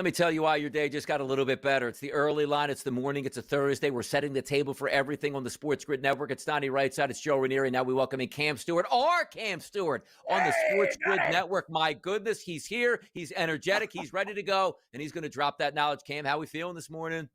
Let me tell you why your day just got a little bit better. It's the early line. It's the morning. It's a Thursday. We're setting the table for everything on the SportsGrid Network. It's Donnie right side. It's Joe Ranieri. Now we welcome in Cam Stewart, our Cam Stewart, on the SportsGrid Network. My goodness, he's here. He's energetic. He's ready to go, and he's going to drop that knowledge. Cam, how we feeling this morning?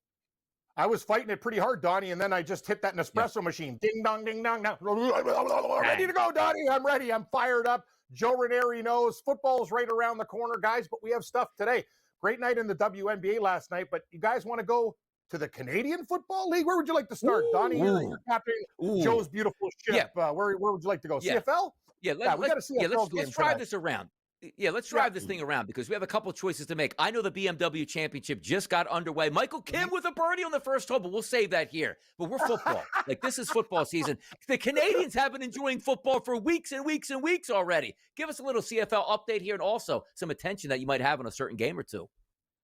I was fighting it pretty hard, Donnie, and then I just hit that Nespresso machine. Ding, dong, ding, dong. Ready to go, Donnie. I'm ready. I'm fired up. Joe Ranieri knows football's right around the corner, guys, but we have stuff today. Great night in the WNBA last night, but you guys want to go to the Canadian Football League? Where would you like to start? Donnie, you're captaining Joe's beautiful ship. Where would you like to go? CFL? Yeah, we got to see let's drive this around. Yeah, let's drive this thing around because we have a couple of choices to make. I know the BMW Championship just got underway. Michael Kim with a birdie on the first hole, but we'll save that here. But we're football. This is football season. The Canadians have been enjoying football for weeks and weeks and weeks already. Give us a little CFL update here and also some attention that you might have on a certain game or two.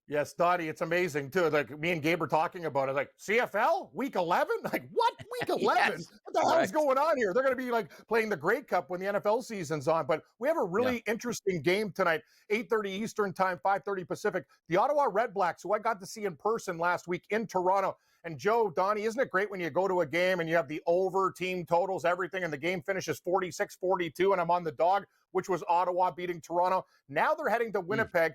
Yes, Donnie, it's amazing, too. Like, me and Gabe are talking about it. Like, CFL? Week 11? Like, what? Week 11? Yes, what the hell is going on here? They're going to be, playing the Grey Cup when the NFL season's on. But we have a really interesting game tonight, 8:30 Eastern Time, 5:30 Pacific. The Ottawa Redblacks, who I got to see in person last week in Toronto. And, Joe, Donnie, isn't it great when you go to a game and you have the over team totals, everything, and the game finishes 46-42, and I'm on the dog, which was Ottawa beating Toronto. Now they're heading to Winnipeg.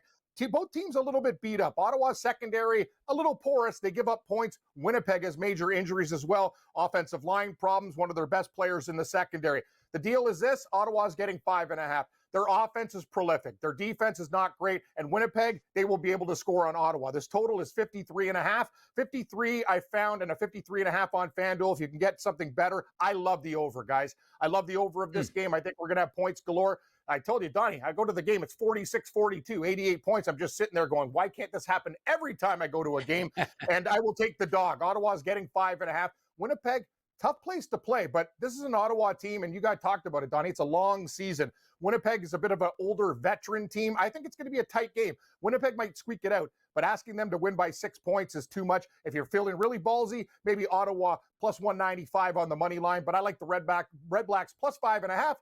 Both teams a little bit beat up. Ottawa's secondary, a little porous. They give up points. Winnipeg has major injuries as well. Offensive line problems, one of their best players in the secondary. The deal is this, Ottawa's getting 5.5. Their offense is prolific. Their defense is not great. And Winnipeg, they will be able to score on Ottawa. This total is 53.5. 53 I found and a 53.5 on FanDuel. If you can get something better, I love the over, guys. I love the over of this game. I think we're going to have points galore. I told you, Donnie, I go to the game, it's 46-42, 88 points. I'm just sitting there going, why can't this happen every time I go to a game? And I will take the dog. Ottawa's getting 5.5. Winnipeg, tough place to play, but this is an Ottawa team, and you guys talked about it, Donnie. It's a long season. Winnipeg is a bit of an older veteran team. I think it's going to be a tight game. Winnipeg might squeak it out, but asking them to win by 6 points is too much. If you're feeling really ballsy, maybe Ottawa plus 195 on the money line, but I like the Redblacks plus 5.5.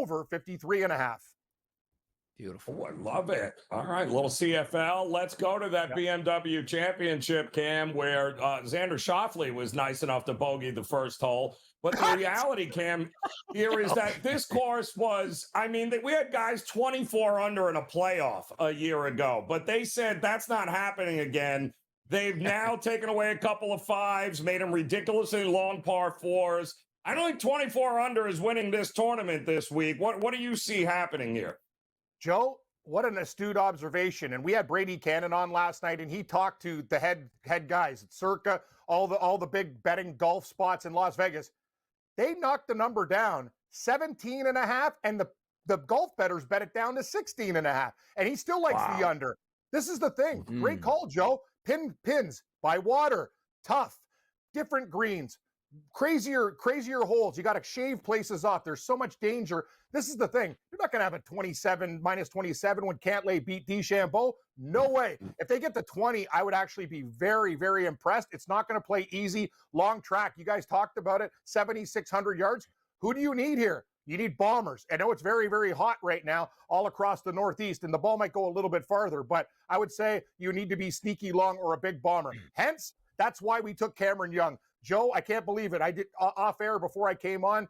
Over 53.5. Beautiful. Oh, I love it. All right, little CFL. Let's go to that BMW Championship, Cam, where Xander Schauffele was nice enough to bogey the first hole. But the reality, Cam, here is that this course was, we had guys 24 under in a playoff a year ago, but they said that's not happening again. They've now taken away a couple of fives, made them ridiculously long par fours. I don't think 24 under is winning this tournament this week. What do you see happening here? Joe, what an astute observation. And we had Brady Cannon on last night, and he talked to the head guys at Circa, all the big betting golf spots in Las Vegas. They knocked the number down 17.5, and the golf bettors bet it down to 16.5. And he still likes the under. This is the thing. Great call, Joe. Pins by water, tough, different greens. Crazier holes. You got to shave places off. There's so much danger. This is the thing. You're not going to have a minus 27 when Cantlay beat DeChambeau. No way. If they get to 20, I would actually be very, very impressed. It's not going to play easy. Long track. You guys talked about it. 7,600 yards. Who do you need here? You need bombers. I know it's very, very hot right now all across the Northeast, and the ball might go a little bit farther, but I would say you need to be sneaky long or a big bomber. Hence, that's why we took Cameron Young. Joe, I can't believe it. I did off air before I came on.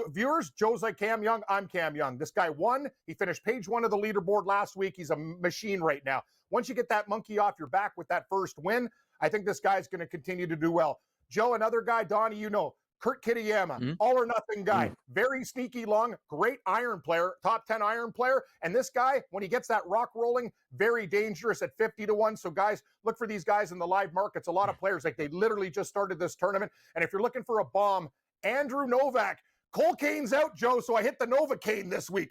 Viewers, Joe's like Cam Young. I'm Cam Young. This guy won. He finished page 1 of the leaderboard last week. He's a machine right now. Once you get that monkey off your back with that first win, I think this guy's going to continue to do well. Joe, another guy, Donnie, you know, Kurt Kitayama, all or nothing guy, very sneaky long, great iron player, top 10 iron player. And this guy, when he gets that rock rolling, very dangerous at 50-1. So guys, look for these guys in the live markets. A lot of players, like they literally just started this tournament. And if you're looking for a bomb, Andrew Novak, Cole Kane's out, Joe. So I hit the Novocaine this week.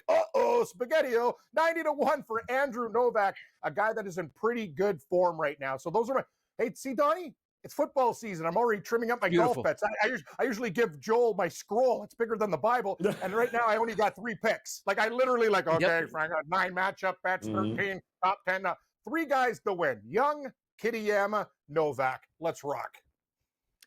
Spaghetti-o, 90-1 for Andrew Novak, a guy that is in pretty good form right now. So those are my, hey, see, Donnie? It's football season. I'm already trimming up my golf bets. I usually give Joel my scroll. It's bigger than the Bible. And right now I only got 3 picks. Like I literally I got 9 matchup bets, 13, top 10. 3 guys to win. Young, Kitayama, Novak. Let's rock.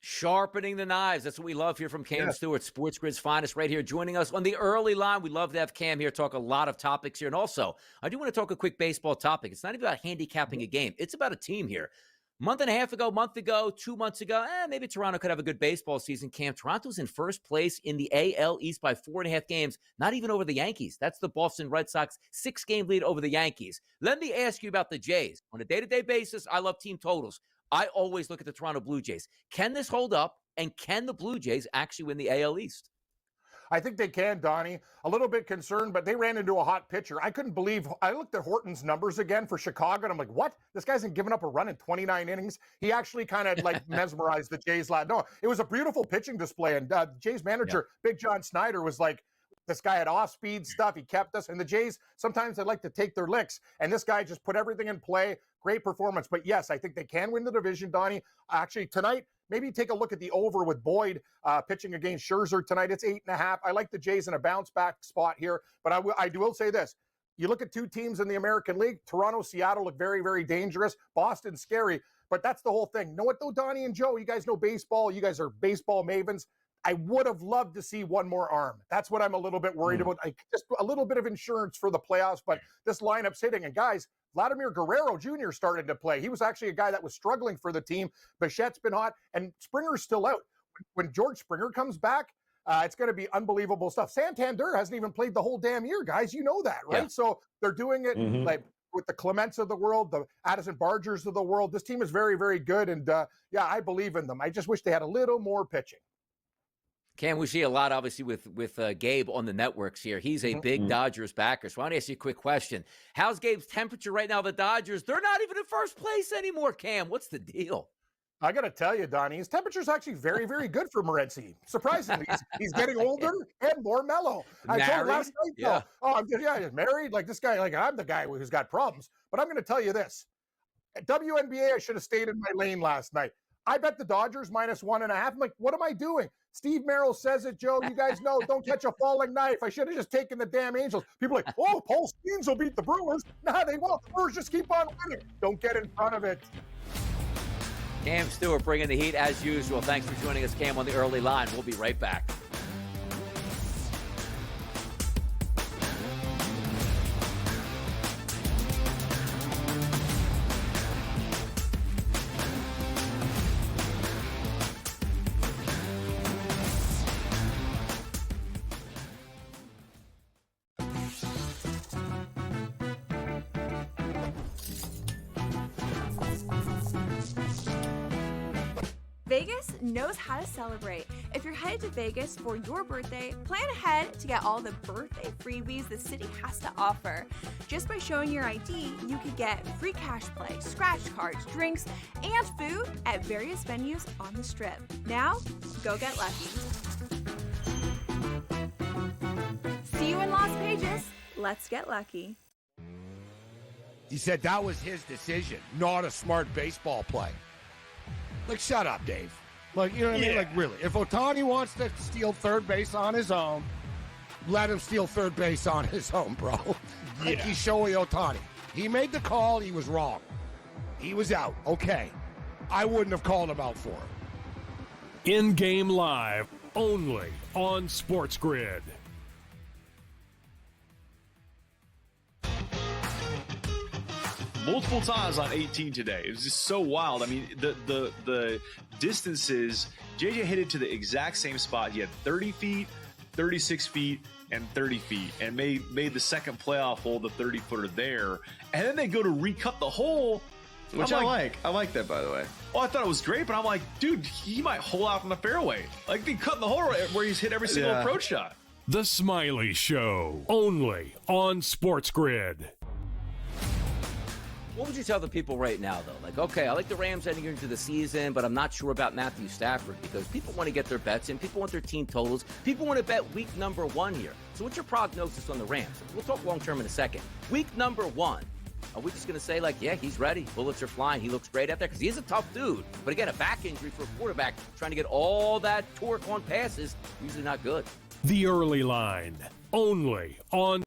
Sharpening the knives. That's what we love here from Cam Stewart, SportsGrid's finest, right here joining us on the early line. We love to have Cam here talk a lot of topics here. And also, I do want to talk a quick baseball topic. It's not even about handicapping a game. It's about a team here. Month and a half ago, 2 months ago, maybe Toronto could have a good baseball season. Cam, Toronto's in first place in the AL East by 4.5 games, not even over the Yankees. That's the Boston Red Sox 6-game lead over the Yankees. Let me ask you about the Jays. On a day-to-day basis, I love team totals. I always look at the Toronto Blue Jays. Can this hold up, and can the Blue Jays actually win the AL East? I think they can, Donnie. A little bit concerned, but they ran into a hot pitcher. I couldn't believe, I looked at Horton's numbers again for Chicago, and I'm like, what? This guy hasn't given up a run in 29 innings. He actually kind of like mesmerized the Jays last. No, it was a beautiful pitching display, and Jays manager, Big John Snyder, was like, this guy had off-speed stuff. He kept us. And the Jays, sometimes they like to take their licks. And this guy just put everything in play. Great performance. But yes, I think they can win the division, Donnie. Actually, tonight, maybe take a look at the over with Boyd pitching against Scherzer tonight. It's 8.5. I like the Jays in a bounce-back spot here. But I will say this. You look at two teams in the American League. Toronto, Seattle look very, very dangerous. Boston, scary. But that's the whole thing. You know what, though, Donnie and Joe? You guys know baseball. You guys are baseball mavens. I would have loved to see one more arm. That's what I'm a little bit worried about. Just a little bit of insurance for the playoffs, but this lineup's hitting. And guys, Vladimir Guerrero Jr. started to play. He was actually a guy that was struggling for the team. Bichette's been hot, and Springer's still out. When George Springer comes back, it's going to be unbelievable stuff. Santander hasn't even played the whole damn year, guys. You know that, right? Yeah. So they're doing it like with the Clements of the world, the Addison Bargers of the world. This team is very, very good, and I believe in them. I just wish they had a little more pitching. Cam, we see a lot, obviously, with Gabe on the networks here. He's a big Dodgers backer. So I want to ask you a quick question. How's Gabe's temperature right now, the Dodgers? They're not even in first place anymore, Cam. What's the deal? I got to tell you, Donnie, his temperature's actually very, very good for Morency. Surprisingly, he's getting older and more mellow. I told him last night, he's married. Like this guy, like I'm the guy who's got problems. But I'm going to tell you this. At WNBA, I should have stayed in my lane last night. I bet the Dodgers -1.5. I'm like, what am I doing? Steve Merrill says it, Joe. You guys know, don't catch a falling knife. I should have just taken the damn Angels. People are like, oh, Paul Skeens will beat the Brewers. Nah, they won't. The Brewers just keep on winning. Don't get in front of it. Cam Stewart bringing the heat as usual. Thanks for joining us, Cam, on the early line. We'll be right back. Vegas knows how to celebrate. If you're headed to Vegas for your birthday, plan ahead to get all the birthday freebies the city has to offer. Just by showing your ID, you could get free cash play, scratch cards, drinks, and food at various venues on the Strip. Now, go get lucky. See you in Las Vegas. Let's get lucky. He said that was his decision, not a smart baseball play. Like, shut up, Dave. Like, you know what I mean? Like, really. If Ohtani wants to steal third base on his own, let him steal third base on his own, bro. Like, he's Shohei Ohtani. He made the call. He was wrong. He was out. Okay. I wouldn't have called him out for him. In-game live, only on SportsGrid. Multiple times on 18 today. It was just so wild. I mean, the distances, JJ hit it to the exact same spot. He had 30 feet, 36 feet, and 30 feet, and made the second playoff hole, the 30-footer there. And then they go to recut the hole. Which I like. I like that, by the way. Oh, I thought it was great, but I'm like, dude, he might hole out from the fairway. Like, they cut the hole right where he's hit every single approach shot. The Smiley Show, only on SportsGrid. What would you tell the people right now, though? Like, okay, I like the Rams heading into the season, but I'm not sure about Matthew Stafford because people want to get their bets in. People want their team totals. People want to bet week number 1 here. So what's your prognosis on the Rams? We'll talk long-term in a second. Week number 1, are we just going to say, like, yeah, he's ready. Bullets are flying. He looks great out there because he is a tough dude. But again, a back injury for a quarterback trying to get all that torque on passes, usually not good. The early line, only on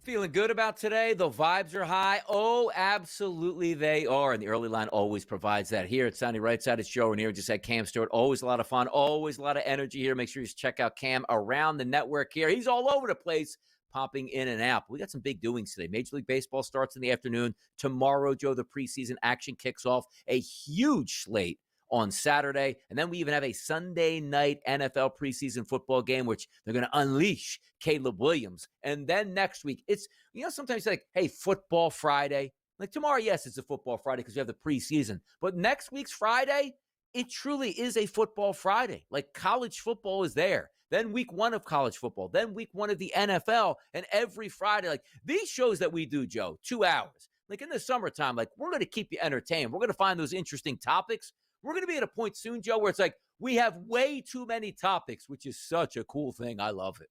Feeling good about today? The vibes are high. Oh, absolutely they are. And the early line always provides that. Here at Sunny Right Side of Show, and here just had Cam Stewart. Always a lot of fun. Always a lot of energy here. Make sure you check out Cam around the network here. He's all over the place, popping in and out. We got some big doings today. Major League Baseball starts in the afternoon. Tomorrow, Joe, the preseason action kicks off. A huge slate on Saturday. And then we even have a Sunday night NFL preseason football game, which they're going to unleash Caleb Williams. And then next week, it's, sometimes like, hey, football Friday. Like tomorrow, yes, it's a football Friday because we have the preseason. But next week's Friday, it truly is a football Friday. Like college football is there. Then week 1 of college football. Then week 1 of the NFL. And every Friday, like these shows that we do, Joe, 2 hours. Like in the summertime, like we're going to keep you entertained. We're going to find those interesting topics. We're going to be at a point soon, Joe, where it's like we have way too many topics, which is such a cool thing. I love it.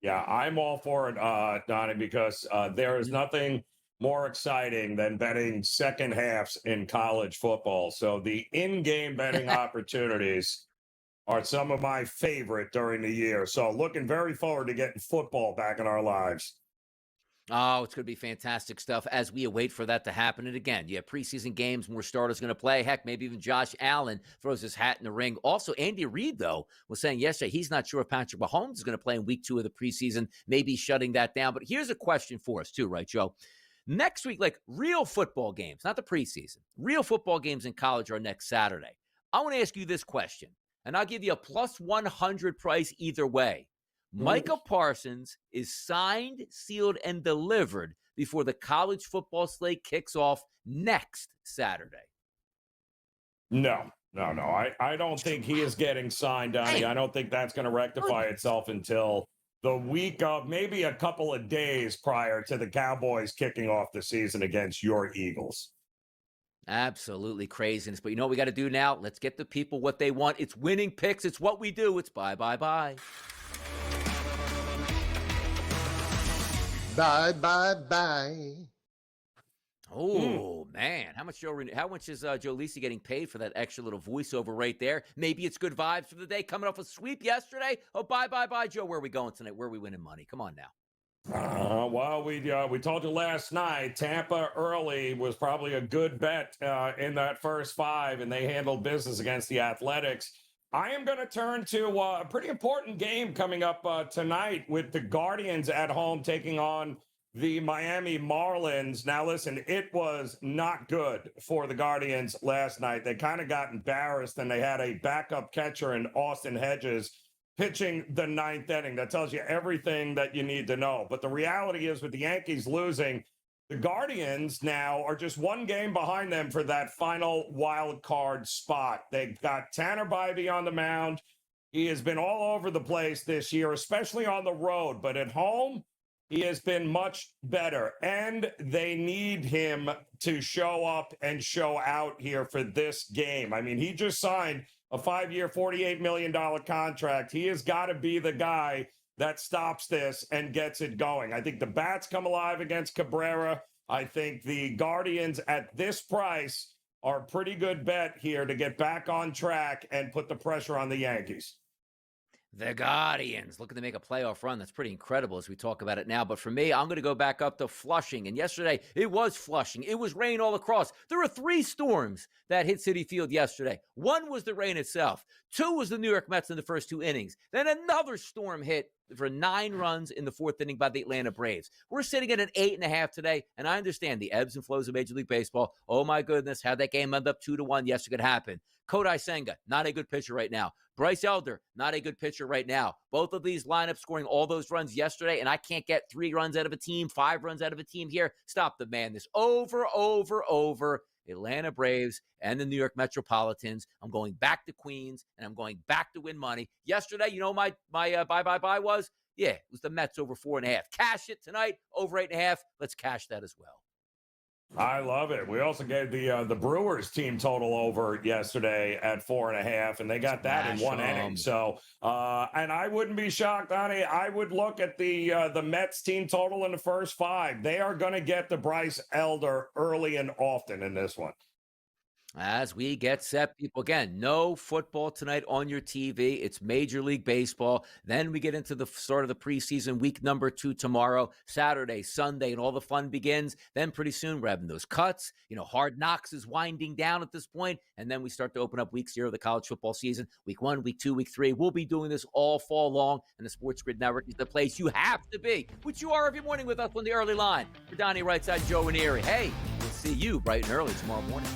Yeah, I'm all for it, Donnie, because there is nothing more exciting than betting second halves in college football. So the in-game betting opportunities are some of my favorite during the year. So looking very forward to getting football back in our lives. Oh, it's going to be fantastic stuff as we await for that to happen. And again, you have preseason games, more starters going to play. Heck, maybe even Josh Allen throws his hat in the ring. Also, Andy Reid, though, was saying yesterday he's not sure if Patrick Mahomes is going to play in week 2 of the preseason, maybe shutting that down. But here's a question for us too, right, Joe? Next week, like real football games, not the preseason, real football games in college are next Saturday. I want to ask you this question, and I'll give you a plus 100 price either way. Micah Parsons is signed, sealed, and delivered before the college football slate kicks off next Saturday. No. I don't think he is getting signed, Donnie. I don't think that's going to rectify itself until the week of maybe a couple of days prior to the Cowboys kicking off the season against your Eagles. Absolutely craziness. But you know what we got to do now? Let's get the people what they want. It's winning picks. It's what we do. It's bye. Bye. Oh, man. How much is Joe Lisi getting paid for that extra little voiceover right there? Maybe it's good vibes for the day. Coming off a sweep yesterday. Oh, bye, Joe. Where are we going tonight? Where are we winning money? Come on now. Well, we told you last night, Tampa early was probably a good bet in that first 5, and they handled business against the Athletics. I am going to turn to a pretty important game coming up tonight with the Guardians at home taking on the Miami Marlins. Now, listen, it was not good for the Guardians last night. They kind of got embarrassed, and they had a backup catcher in Austin Hedges pitching the 9th inning. That tells you everything that you need to know. But the reality is with the Yankees losing, the Guardians now are just 1 game behind them for that final wild card spot. They've got Tanner Bybee on the mound. He has been all over the place this year, especially on the road. But at home, he has been much better. And they need him to show up and show out here for this game. I mean, he just signed a 5-year, $48 million contract. He has got to be the guy that stops this and gets it going. I think the bats come alive against Cabrera. I think the Guardians at this price are a pretty good bet here to get back on track and put the pressure on the Yankees. The Guardians looking to make a playoff run. That's pretty incredible as we talk about it now. But for me, I'm going to go back up to Flushing. And yesterday, it was Flushing. It was rain all across. There were 3 storms that hit Citi Field yesterday. 1 was the rain itself. 2 was the New York Mets in the first 2 innings. Then another storm hit for 9 runs in the 4th inning by the Atlanta Braves. We're sitting at an 8.5 today, and I understand the ebbs and flows of Major League Baseball. Oh, my goodness, how'd that game end up 2-1? Yes, it could happen. Kodai Senga, not a good pitcher right now. Bryce Elder, not a good pitcher right now. Both of these lineups scoring all those runs yesterday, and I can't get 3 runs out of a team, 5 runs out of a team here. Stop the madness. Over. Atlanta Braves and the New York Metropolitans. I'm going back to Queens, and I'm going back to win money. Yesterday, you know my buy was? Yeah, it was the Mets over 4.5. Cash it tonight, over 8.5. Let's cash that as well. I love it. We also gave the Brewers team total over yesterday at 4.5, and they got that in 1 inning. So, and I wouldn't be shocked, Donnie. I would look at the Mets team total in the first 5. They are going to get the Bryce Elder early and often in this one. As we get set, people, again, no football tonight on your TV. It's Major League Baseball. Then we get into the start of the preseason, week number 2 tomorrow, Saturday, Sunday, and all the fun begins. Then pretty soon we're having those cuts. You know, Hard Knocks is winding down at this point, and then we start to open up week 0 of the college football season. Week 1, week 2, week 3. We'll be doing this all fall long, and the SportsGrid Network is the place you have to be, which you are every morning with us on the early line. For Donnie Rightside, Joe Ranieri. Hey, we'll see you bright and early tomorrow morning.